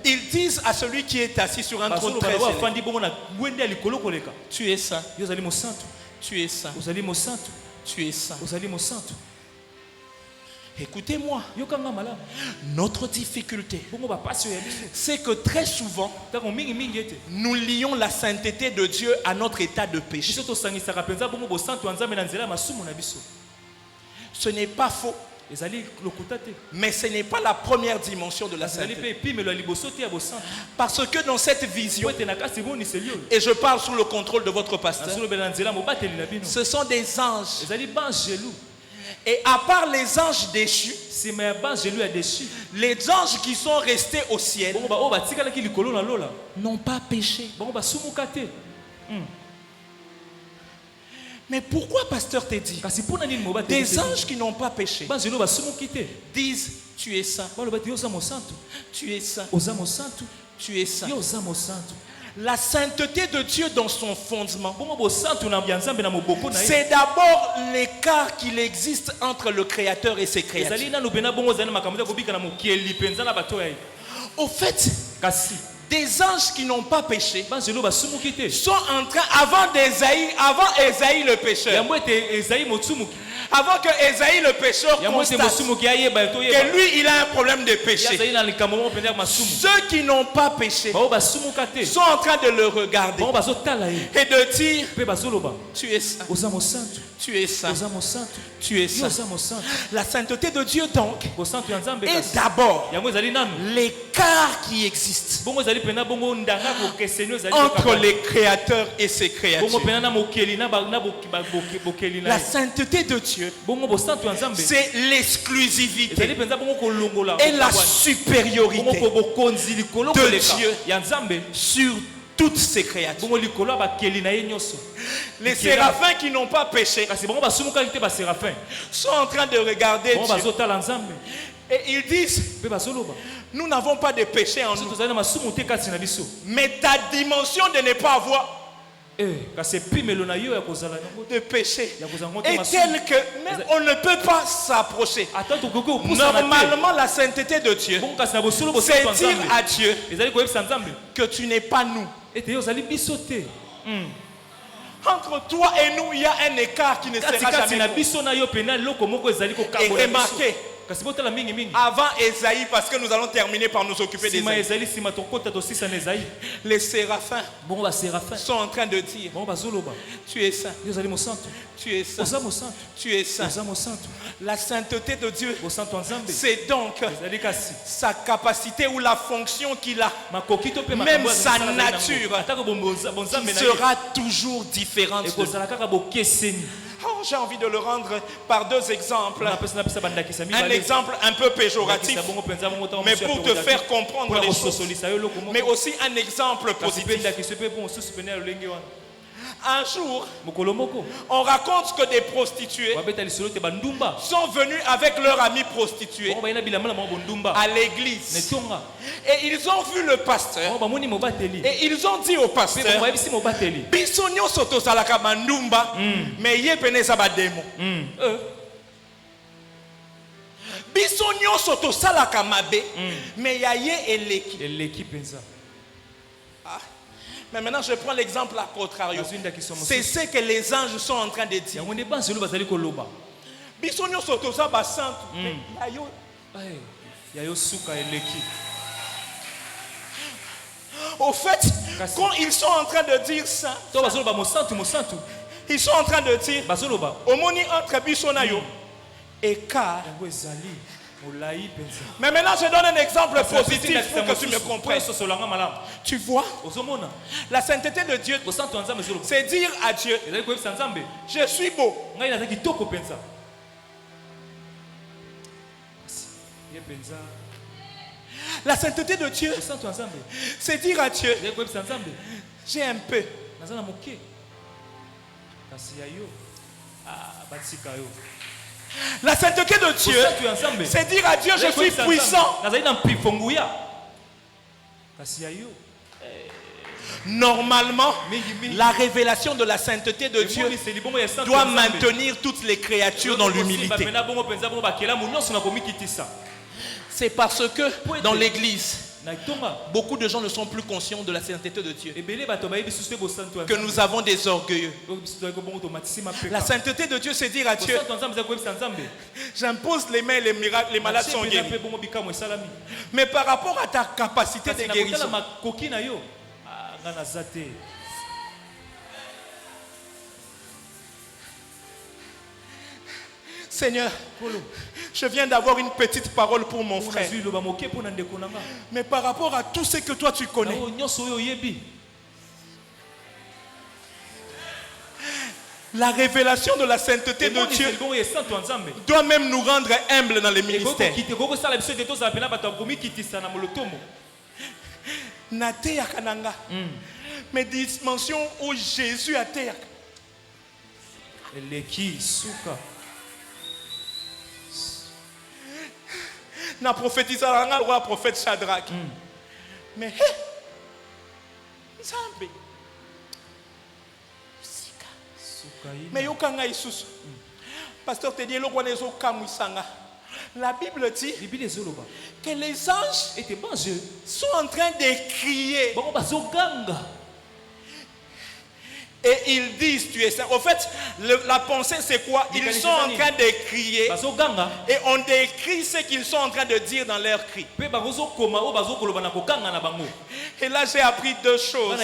ils disent à celui qui est assis sur un trône très élevé, tu es saint, tu es saint, tu es saint. Écoutez-moi, notre difficulté, c'est que très souvent, nous lions la sainteté de Dieu à notre état de péché. Ce n'est pas faux, mais ce n'est pas la première dimension de la sainteté. Parce que dans cette vision, et je parle sous le contrôle de votre pasteur, ce sont des anges. Et à part les anges déchus, les anges qui sont restés au ciel n'ont pas péché. Mais pourquoi pasteur t'a dit des anges qui n'ont pas péché disent tu es saint, tu es saint, tu es saint. La sainteté de Dieu dans son fondement, c'est d'abord l'écart qu'il existe entre le Créateur et ses créatures. Au fait, des anges qui n'ont pas péché sont en train, avant Ésaïe le pécheur, avant que Ésaïe le pécheur constate que lui il a un problème de péché, ceux qui n'ont pas péché sont en train de le regarder et de dire tu es saint, tu es saint, tu es saint. La sainteté de Dieu donc est d'abord l'écart qui existe entre les créateurs et ses créatures. La sainteté de Dieu, c'est l'exclusivité et la supériorité de Dieu sur toutes ses créatures. Les séraphins qui n'ont pas péché sont en train de regarder Dieu et ils disent nous n'avons pas de péché en nous, mais ta dimension de ne pas avoir de péché est telle que même on ne peut pas s'approcher. Normalement, la sainteté de Dieu, c'est dire à Dieu que tu n'es pas nous. Entre toi et nous, il y a un écart qui ne sera jamais. Et remarquez, avant Ésaïe, parce que nous allons terminer par nous occuper d'Ésaïe, les séraphins sont en train de dire tu es saint, tu es saint, tu es saint. La sainteté de Dieu, c'est donc sa capacité ou la fonction qu'il a, même sa nature qui sera toujours différente de nous. Oh, j'ai envie de le rendre par deux exemples. Un exemple un peu péjoratif, mais pour te faire comprendre les choses. Mais aussi un exemple positif. Un jour, on raconte que des prostituées sont venues avec leur ami prostituée à l'église. Et ils ont vu le pasteur. Et ils ont dit au pasteur, Bisonyo soto salaka bandumba, mais ye peneza ba démon. Bisonyo soto salaka mabe, mais ya ye eleki penza. Mais maintenant, je prends l'exemple à contrario. C'est ce que les anges sont en train de dire. Bisonyo soto sa ba santu, yayo suka eleki. Au fait, quand ils sont en train de dire ça, ils sont en train de dire Omoni entre bisonayo et car. Mais maintenant, je donne un exemple positif pour que tu me comprennes. Tu vois, la sainteté de Dieu, c'est dire à Dieu, je suis beau. La sainteté de Dieu, c'est dire à Dieu, j'ai un peu. La sainteté de Dieu, c'est dire à Dieu, je suis puissant. Normalement, la révélation de la sainteté de Dieu doit maintenir toutes les créatures dans l'humilité. C'est parce que dans l'église, beaucoup de gens ne sont plus conscients de la sainteté de Dieu, que nous avons des orgueilleux. La sainteté de Dieu, c'est dire à Dieu, j'impose les mains et les miracles, les malades sont guéris. Mais par rapport à ta capacité de guérison, Seigneur, je viens d'avoir une petite parole pour mon frère. Mais par rapport à tout ce que toi tu connais, la révélation de la sainteté de Dieu doit même nous rendre humbles dans les ministères. Mais dimension où Jésus a terre. Na prophétisé le roi prophète Shadrach. Mais Nzambe. Mais yokanga isusu. Pasteur te dit lokwanezo kamwisanga. La Bible dit que les anges sont en train de crier. Et ils disent, tu es saint. En fait, la pensée c'est quoi? Ils sont en train de crier. Et on décrit ce qu'ils sont en train de dire dans leur cri. Et là j'ai appris deux choses.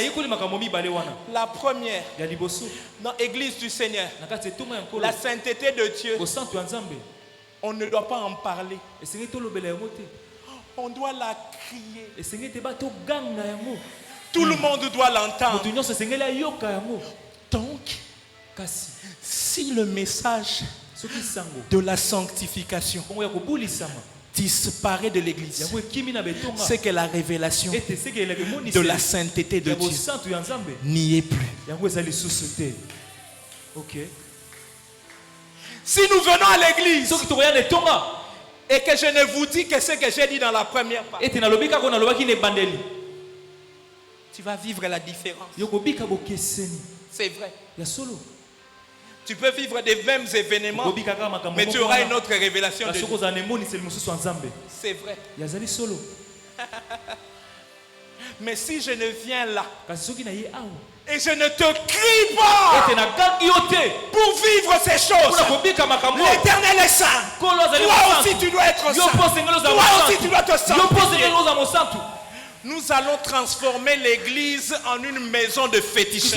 La première, dans l'église du Seigneur, la sainteté de Dieu, on ne doit pas en parler. On doit la crier. Tout le monde doit l'entendre. Donc, si le message de la sanctification disparaît de l'église, c'est que la révélation de la sainteté de Dieu n'y est plus. Si nous venons à l'église et que je ne vous dis que ce que j'ai dit dans la première partie, tu vas vivre la différence. C'est vrai. Tu peux vivre des mêmes événements, mais tu auras une autre révélation de Dieu. C'est vrai. Mais si je ne viens là et je ne te crie pas pour vivre ces choses, l'Éternel est saint. Toi aussi tu dois être saint. Toi aussi tu dois te sanctifier. Nous allons transformer l'église en une maison de fétiches.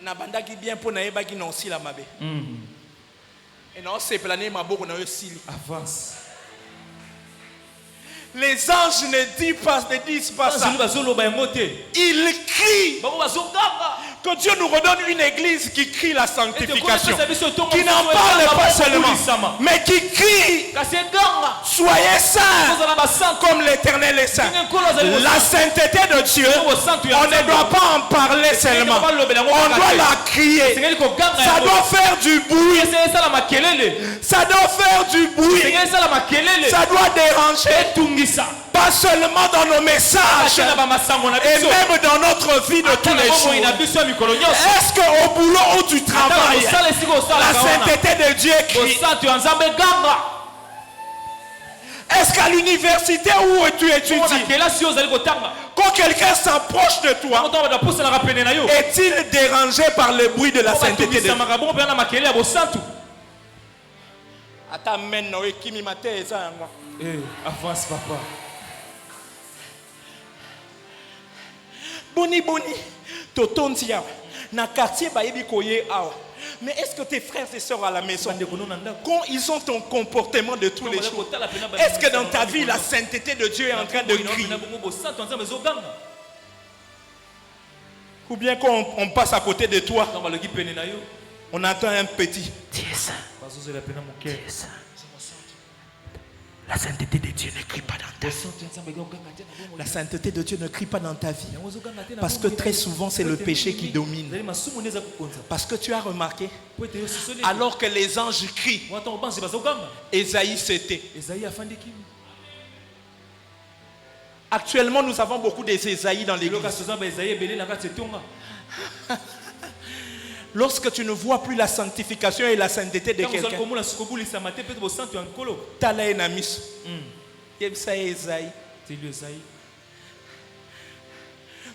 Nabandaki bien pour naebaki na osila mabe. Et non c'est plané maboko na yo sili. Avance. Les anges ne disent pas ça. Ils crient Que Dieu nous redonne une église qui crie la sanctification, qui n'en parle pas seulement, mais qui crie soyez saints comme l'Éternel est saint. La sainteté de Dieu, on ne doit pas en parler seulement, on doit la crier. Ça doit faire du bruit, ça doit faire du bruit, ça doit déranger. Pas seulement dans nos messages, et même dans notre vie de tous les jours. Est-ce qu'au boulot où tu travailles, la sainteté de Dieu crie? Est-ce qu'à l'université où tu étudies, quand quelqu'un s'approche de toi, est-il dérangé par le bruit de la sainteté de Dieu? Avance, papa. Boni, totontia, na quartier baïbi koye awa. Mais est-ce que tes frères et sœurs à la maison, quand ils ont ton comportement de tous les jours, est-ce que dans ta vie la sainteté de Dieu est en train de crier? Ou bien quand on passe à côté de toi, on attend un petit. La sainteté de Dieu ne crie pas dans ta vie. La sainteté de Dieu ne crie pas dans ta vie. Parce que très souvent, c'est le péché qui domine. Parce que tu as remarqué, alors que les anges crient, Ésaïe s'était. Actuellement, nous avons beaucoup d'Ésaïe dans l'église. Lorsque tu ne vois plus la sanctification et la sainteté de quelqu'un,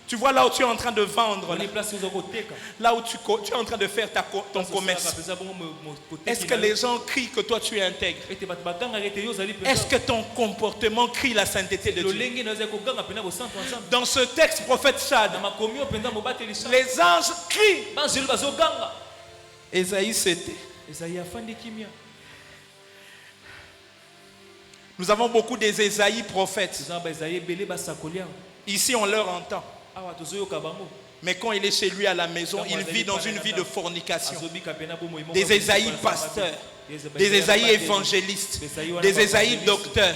tu vois là où tu es en train de vendre, là où tu es en train de faire ton commerce. Est-ce que les gens crient que toi tu es intègre? Est-ce que ton comportement crie la sainteté de Dieu? Dans ce texte, prophète Chad, les anges crient. Ésaïe c'était. Nous avons beaucoup des Ésaïe prophètes. Ici on leur entend. Mais quand il est chez lui à la maison, il vit dans une vie de fornication. Des Ésaïe pasteurs, des Ésaïe évangélistes, des Ésaïe docteurs.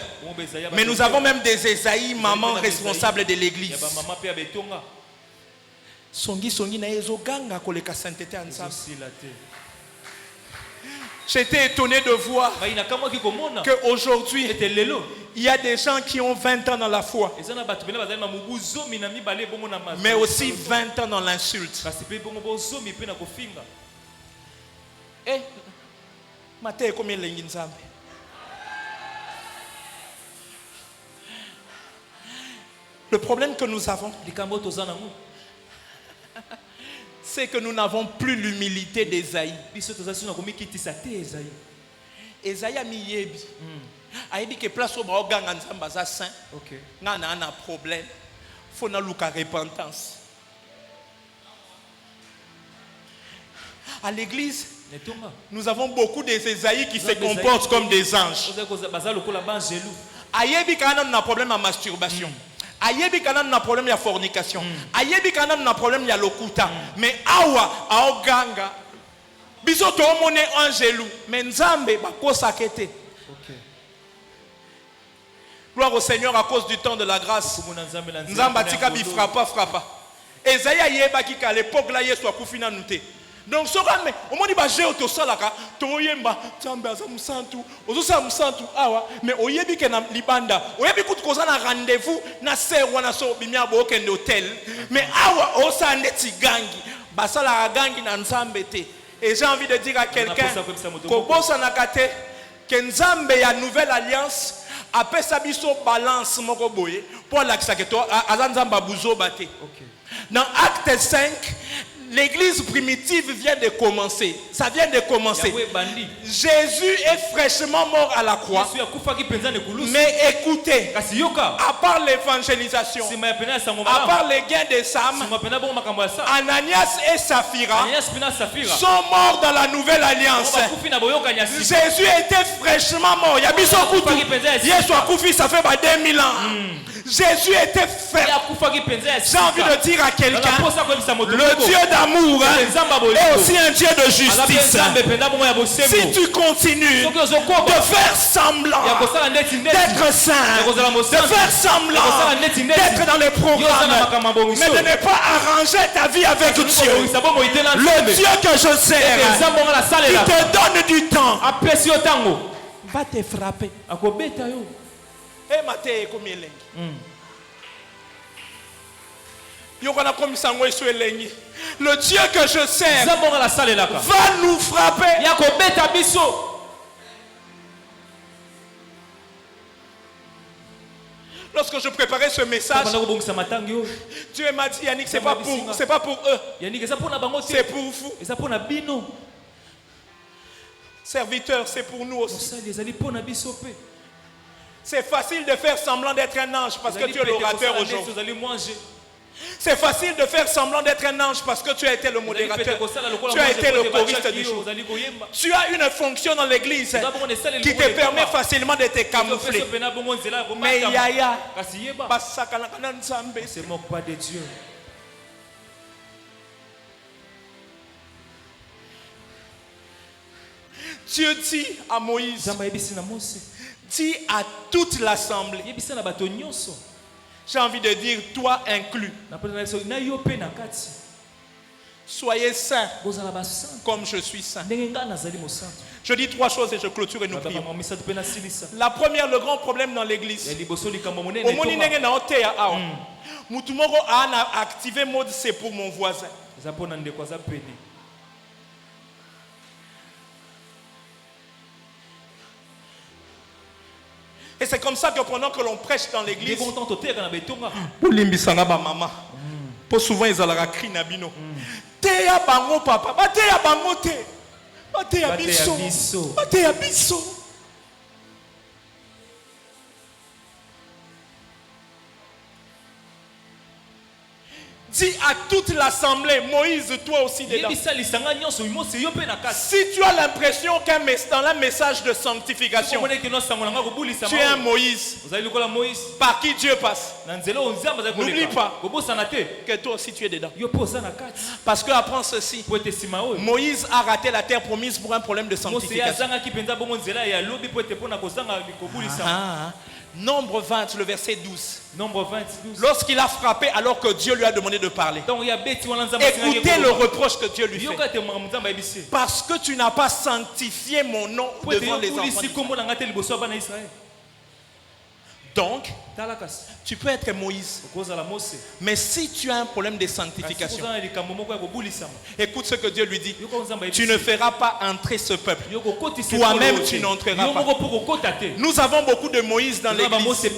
Mais nous avons même des Ésaïe mamans responsables de l'église. J'étais étonné de voir qu'aujourd'hui, il y a des gens qui ont 20 ans dans la foi, mais aussi 20 ans dans l'insulte. Le problème que nous avons, c'est que nous n'avons plus l'humilité d'Ésaïe. Ésaïe a mis yebi. A dit que place au baoganga nzamba za saint. OK. Ngana a un problème. Faut na luka repentance. À l'église, nous avons beaucoup d'Ésaïe qui se comportent comme des anges. Ayebi kana na problème à masturbation. Ayebi kana na problème ya fornication. Ayebi kana na problème ya lokuta. Mais awa aoganga biso to mone angelu mais nzambe bakosa kete. OK. Gloire au Seigneur à cause du temps de la grâce. Nzamba tika bi frappa. Esaïe ayeba ki ka l'époque là yeso akufina nute. Donc ce rame au moni ba jeo to salaka to yemba nzambe aza musantu ozosa musantu awa mais oyebi ke na libanda oyebi kutu koza na rendez-vous na serwa na so bimia bo okende hotel mais awa osa ndeti gangi basala gangi na nzambe te. Et j'ai envie de dire à quelqu'un kobosa na kate que nzambe ya nouvelle alliance après sa biso balance moko boye pour l'accès que toi azanzamba buzo bate. Dans Acte 5, l'église primitive vient de commencer. Ça vient de commencer. Jésus est fraîchement mort à la croix. Mais écoutez, à part l'évangélisation, à part les gains des âmes, Ananias et Saphira sont morts dans la nouvelle alliance. Jésus était fraîchement mort. Il y a Yesu Akufi, ça fait 2000 ans. Jésus était faible. J'ai envie de dire à quelqu'un, le Dieu d'amour est aussi un Dieu de justice. Si tu continues de faire semblant d'être saint, de faire semblant d'être dans les programmes, mais de ne pas arranger ta vie avec Dieu, le Dieu que je sers, il te donne du temps, va te frapper. Le Dieu que je sers va nous frapper. Lorsque je préparais ce message, Dieu m'a dit, Yannick, c'est pas pour eux, c'est pour vous. Serviteurs, c'est pour nous aussi. C'est facile de faire semblant d'être un ange parce que tu es l'orateur aujourd'hui. C'est facile de faire semblant d'être un ange parce que tu as été le modérateur. Tu as été le choriste du jour. Tu as une fonction dans l'église qui te permet facilement de te camoufler. Mais Yaya, ne se moque pas de Dieu. Dieu dit à Moïse, dis à toute l'assemblée. J'ai envie de dire, toi inclus. Soyez saints comme je suis saint. Je dis 3 choses et je clôture et nous prions. La première, le grand problème dans l'église. A activé mode c'est pour mon voisin. Et c'est comme ça que pendant que l'on prêche dans l'église, pour souvent ils allaient crier nabino. Teya bango papa, bateya bango te, bateya biso, bateya biso. Dis à toute l'assemblée, Moïse, toi aussi dedans. Si tu as l'impression qu'un message de sanctification, tu es un Moïse, par qui Dieu passe. N'oublie pas que toi aussi tu es dedans. Parce que apprends ceci, Moïse a raté la terre promise pour un problème de sanctification. Nombre 20, le verset 12. Lorsqu'il a frappé alors que Dieu lui a demandé de parler. Écoutez le reproche que Dieu lui fait. Parce que tu n'as pas sanctifié mon nom devant les enfants. Donc, tu peux être Moïse. Mais si tu as un problème de sanctification, écoute ce que Dieu lui dit. Tu ne feras pas entrer ce peuple. Toi-même, tu n'entreras pas. Nous avons beaucoup de Moïse dans l'église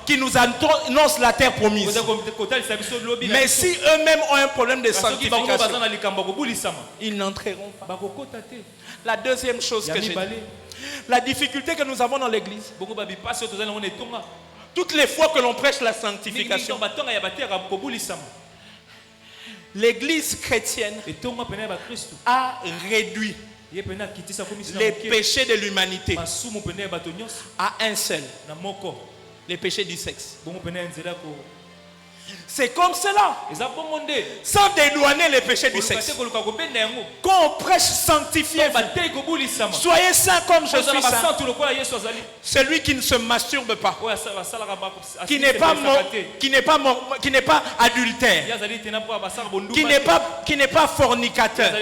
qui nous annoncent la terre promise. Mais si eux-mêmes ont un problème de sanctification, ils n'entreront pas. La deuxième chose que j'ai dit, la difficulté que nous avons dans l'église, toutes les fois que l'on prêche la sanctification, l'église chrétienne a réduit les péchés de l'humanité à un seul, les péchés du sexe. C'est comme cela, sans dédouaner les péchés du sexe. Quand on prêche sanctifié, soyez saints comme je suis saint. Celui qui ne se masturbe pas, qui n'est pas adultère, qui n'est pas fornicateur,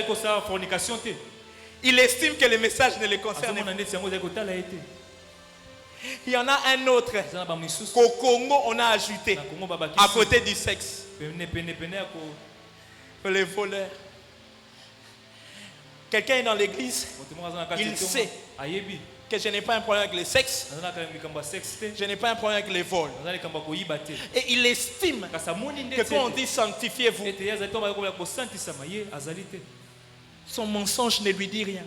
il estime que le message ne le concerne pas. Il y en a un autre qu'au Congo on a ajouté à côté du sexe. Les voleurs. Quelqu'un est dans l'église, il sait que je n'ai pas un problème avec le sexe, je n'ai pas un problème avec les vols. Et il estime que quand on dit sanctifiez-vous, son mensonge ne lui dit rien.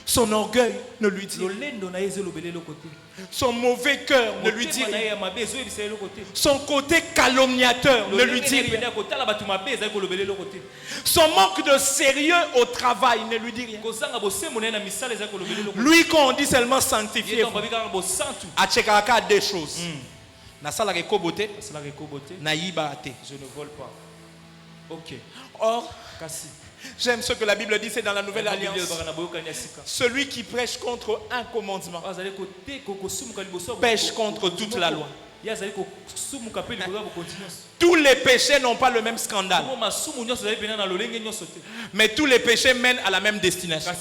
Son orgueil ne lui dit rien. Son mauvais cœur ne lui dit rien. Son côté calomniateur ne lui dit rien. Son manque de sérieux au travail ne lui dit rien. Lui, quand on dit seulement sanctifié, à Tchekaka des choses. Je ne vole pas. Ok. Or, j'aime ce que la Bible dit, c'est dans la Nouvelle Alliance. Celui qui prêche contre un commandement pêche contre toute la loi. Tous les péchés n'ont pas le même scandale. Mais tous les péchés mènent à la même destination.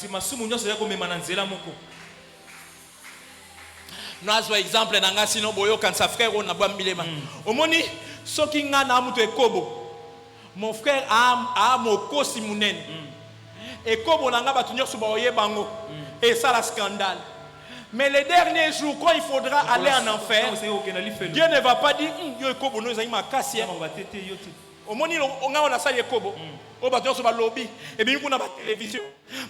Nous avons un exemple dans la sino boyo quand sa frère on a boit milema. Omoni soki nga na muto ekobo. Mon frère a moko simunen. Ekobo nanga batunyo subaoye bango. Et ça la scandale. Mais les derniers jours quand il faudra aller en enfer, Dieu ne va pas dire yo ekobo no ezali makasi. Omoni onga on a ça ekobo. O batunyo suba lobby et bien kuna ba télévision.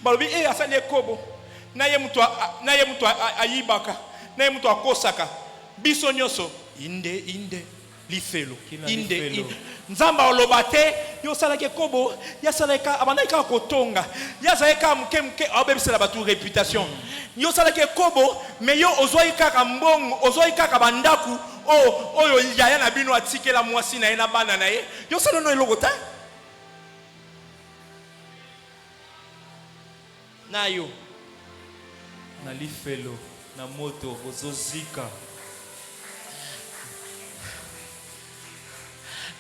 Ba lobby e asali ekobo. Na ye muto ayibaka. Na mutu akosaka biso nyoso inde lifelo inde nzamba olobate yo salaka kobo ya salaka abanaka kotonga ya salaka mke abebisela batu réputation yo salaka kobo mais yo ozoi kaka mbongo ozoi kaka bandaku oyo yaya na bino atikela mwasi na ye na bana na ye yo salono elokota nayo na lifelo na moto ozozika.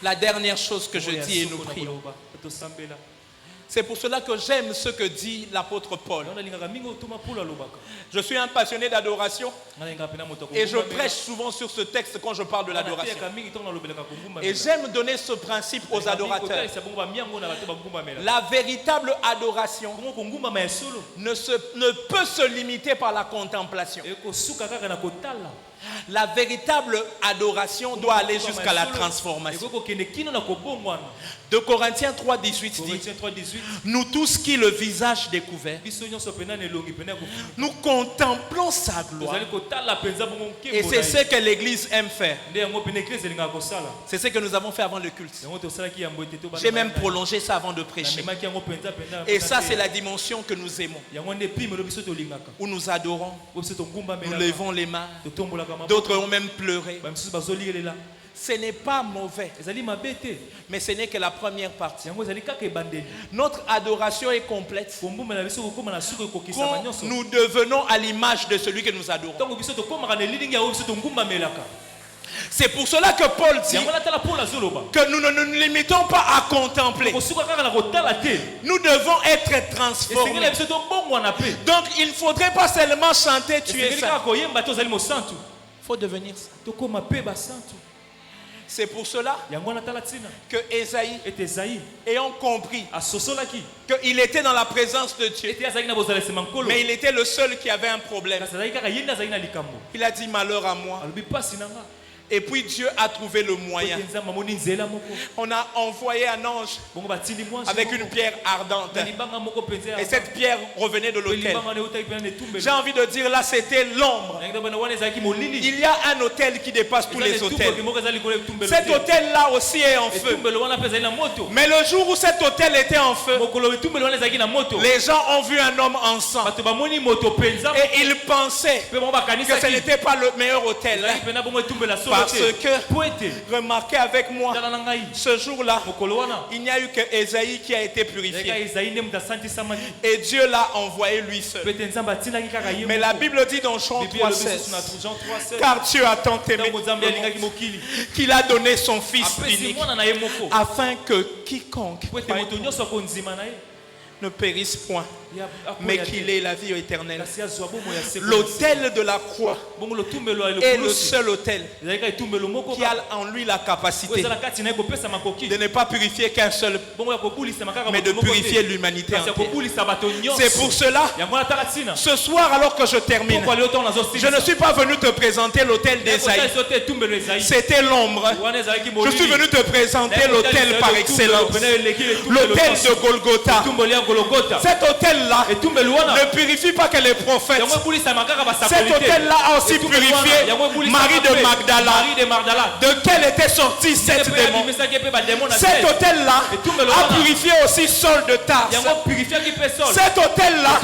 La dernière chose que je dis et nous prions. C'est pour cela que j'aime ce que dit l'apôtre Paul. Je suis un passionné d'adoration et je prêche souvent sur ce texte quand je parle de l'adoration. Et j'aime donner ce principe aux adorateurs. La véritable adoration ne peut se limiter par la contemplation. La véritable adoration doit aller jusqu'à la transformation. 2 Corinthiens 3:18 dit: nous tous qui le visage découvert, nous contemplons sa gloire. Et c'est ce que l'Église aime faire. C'est ce que nous avons fait avant le culte. J'ai même prolongé ça avant de prêcher. Et ça, c'est la dimension que nous aimons, où nous adorons, nous levons les mains. D'autres ont même pleuré. Ce n'est pas mauvais, mais ce n'est que la première partie. Notre adoration est complète quand nous devenons à l'image de celui que nous adorons. C'est pour cela que Paul dit que nous ne nous limitons pas à contempler. Nous devons être transformés. Donc il ne faudrait pas seulement chanter tu es saint. Il faut devenir saint. C'est pour cela que Ésaïe, ayant compris qu'il était dans la présence de Dieu, mais il était le seul qui avait un problème, il a dit malheur à moi. Et puis Dieu a trouvé le moyen. On a envoyé un ange avec une pierre ardente. Et cette pierre revenait de l'autel. J'ai envie de dire là, c'était l'ombre. Il y a un autel qui dépasse tous les autels. Cet autel-là aussi est en feu. Mais le jour où cet autel était en feu, les gens ont vu un homme en sang. Et ils pensaient que ce n'était pas le meilleur autel. Parce que, remarquez avec moi, ce jour-là, il n'y a eu que Ésaïe qui a été purifié. Et Dieu l'a envoyé lui seul. Mais la Bible dit dans Jean 3,16, car Dieu a tant aimé qu'il a donné son Fils unique, afin que quiconque ne périsse point, mais qu'il ait la vie éternelle. L'autel de la croix est le seul autel qui a en lui la capacité de ne pas purifier qu'un seul, mais de purifier l'humanité entière. C'est pour cela, ce soir, alors que je termine, je ne suis pas venu te présenter l'autel d'Ésaïe. C'était l'ombre. Je suis venu te présenter l'autel par excellence, l'autel de Golgotha, Cet autel-là ne purifie pas que les prophètes. Cet autel-là a aussi purifié Marie de Magdala. De quel était sorti cette démon? Cet autel-là a purifié aussi Saul de Tarse. Cet autel-là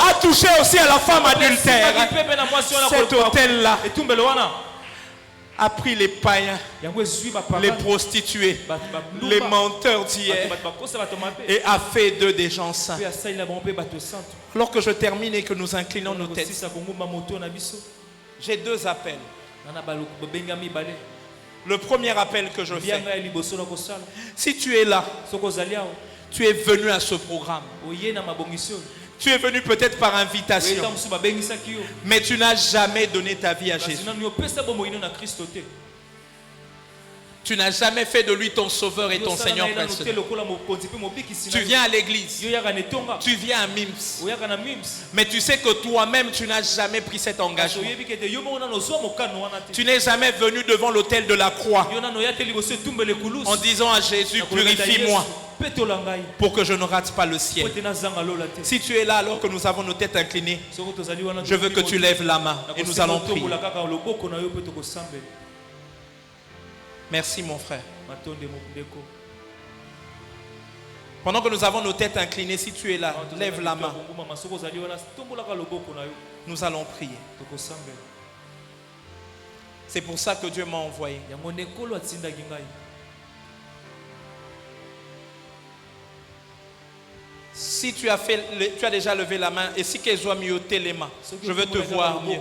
a touché aussi à la femme adultère. Cet autel-là a pris les païens, les prostituées, les menteurs d'hier et a fait d'eux des gens saints. Alors que je termine et que nous inclinons nos têtes, j'ai deux appels. Le premier appel que je fais, si tu es là, tu es venu à ce programme. Tu es venu peut-être par invitation, mais tu n'as jamais donné ta vie à Jésus. Tu n'as jamais fait de lui ton sauveur et ton Seigneur personnel. Tu viens à l'église, tu viens à Mims, mais tu sais que toi-même tu n'as jamais pris cet engagement. Tu n'es jamais venu devant l'autel de la croix en disant à Jésus, purifie-moi pour que je ne rate pas le ciel. Si tu es là alors que nous avons nos têtes inclinées, je veux que tu lèves la main et nous allons prier. Merci mon frère. Pendant que nous avons nos têtes inclinées, si tu es là, lève la main. Nous allons prier. C'est pour ça que Dieu m'a envoyé. Si tu as déjà levé la main et si Kezo a myoté les mains, je veux te voir mieux.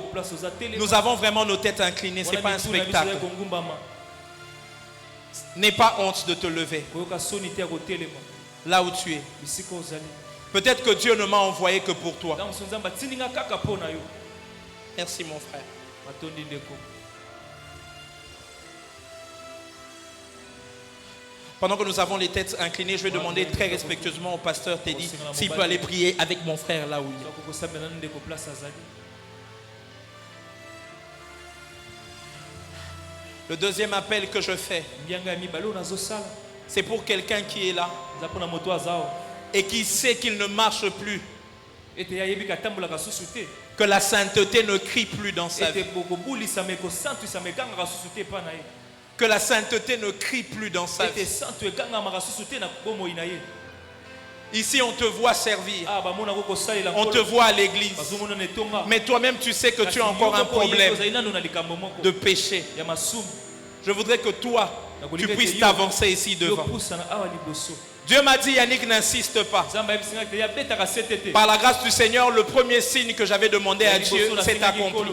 Nous avons vraiment nos têtes inclinées, ce n'est pas un spectacle. N'aie pas honte de te lever là où tu es. Peut-être que Dieu ne m'a envoyé que pour toi. Merci mon frère. Pendant que nous avons les têtes inclinées, je vais demander très respectueusement au pasteur Teddy s'il peut aller prier avec mon frère là où il est. Le deuxième appel que je fais, c'est pour quelqu'un qui est là et qui sait qu'il ne marche plus, que la sainteté ne crie plus dans sa vie. Que la sainteté ne crie plus dans sa vie. Ici, on te voit servir. On te voit à l'église. Mais toi-même, tu sais que tu as encore un problème de péché. Je voudrais que toi, tu puisses t'avancer ici devant. Dieu m'a dit, Yannick, n'insiste pas. Par la grâce du Seigneur, le premier signe que j'avais demandé à Dieu s'est accompli.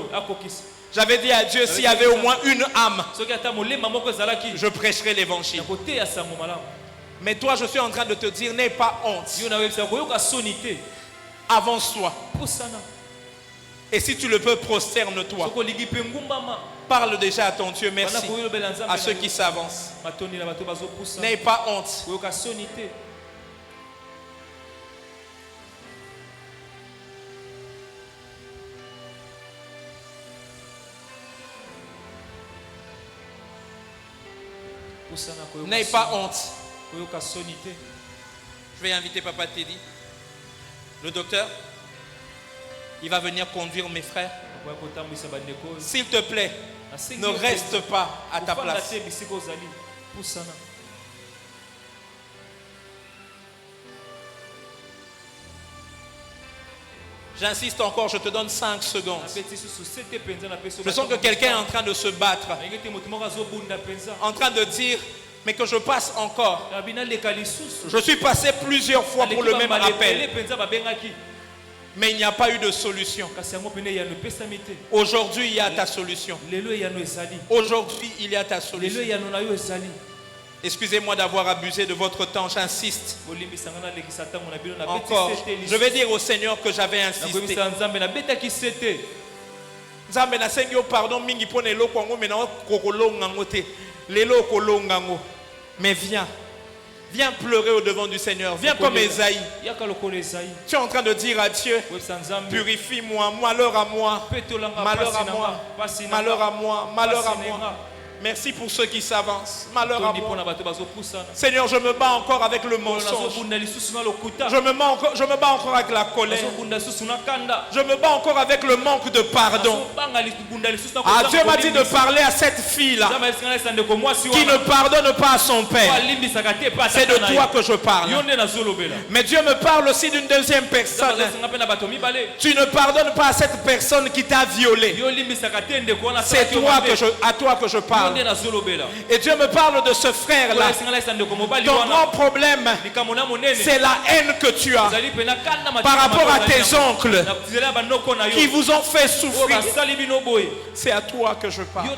J'avais dit à Dieu, s'il y avait au moins une âme, je prêcherai l'évangile. Mais toi, je suis en train de te dire, n'aie pas honte. Avance-toi. Et si tu le peux, prosterne-toi. Parle déjà à ton Dieu, merci à ceux qui s'avancent. N'aie pas honte. N'aie pas honte. Je vais inviter Papa Teddy. Le docteur, il va venir conduire mes frères. S'il te plaît, ne reste pas à ta place. J'insiste encore, je te donne 5 secondes. Je sens que quelqu'un est en train de se battre, en train de dire, mais que je passe encore. Je suis passé plusieurs fois pour le même appel, mais il n'y a pas eu de solution. Aujourd'hui, il y a ta solution. Aujourd'hui, il y a ta solution. Excusez-moi d'avoir abusé de votre temps, j'insiste. Encore, je vais dire au Seigneur que j'avais insisté. Mais viens pleurer au devant du Seigneur. Viens comme Esaïe. Tu es en train de dire à Dieu, purifie-moi, malheur à moi, malheur à moi, malheur à moi, malheur à moi. Merci pour ceux qui s'avancent. Malheur à moi. Seigneur, je me bats encore avec le mensonge. Je me bats encore avec la colère. Je me bats encore avec le manque de pardon. Ah, Dieu m'a dit de parler à cette fille-là qui ne pardonne pas à son père. C'est de toi que je parle. Mais Dieu me parle aussi d'une deuxième personne. Tu ne pardonnes pas à cette personne qui t'a violé. C'est à toi que je parle. Et Dieu me parle de ce frère-là. Ton grand problème, c'est la haine que tu as par rapport à tes oncles qui vous ont fait souffrir. C'est à toi que je parle.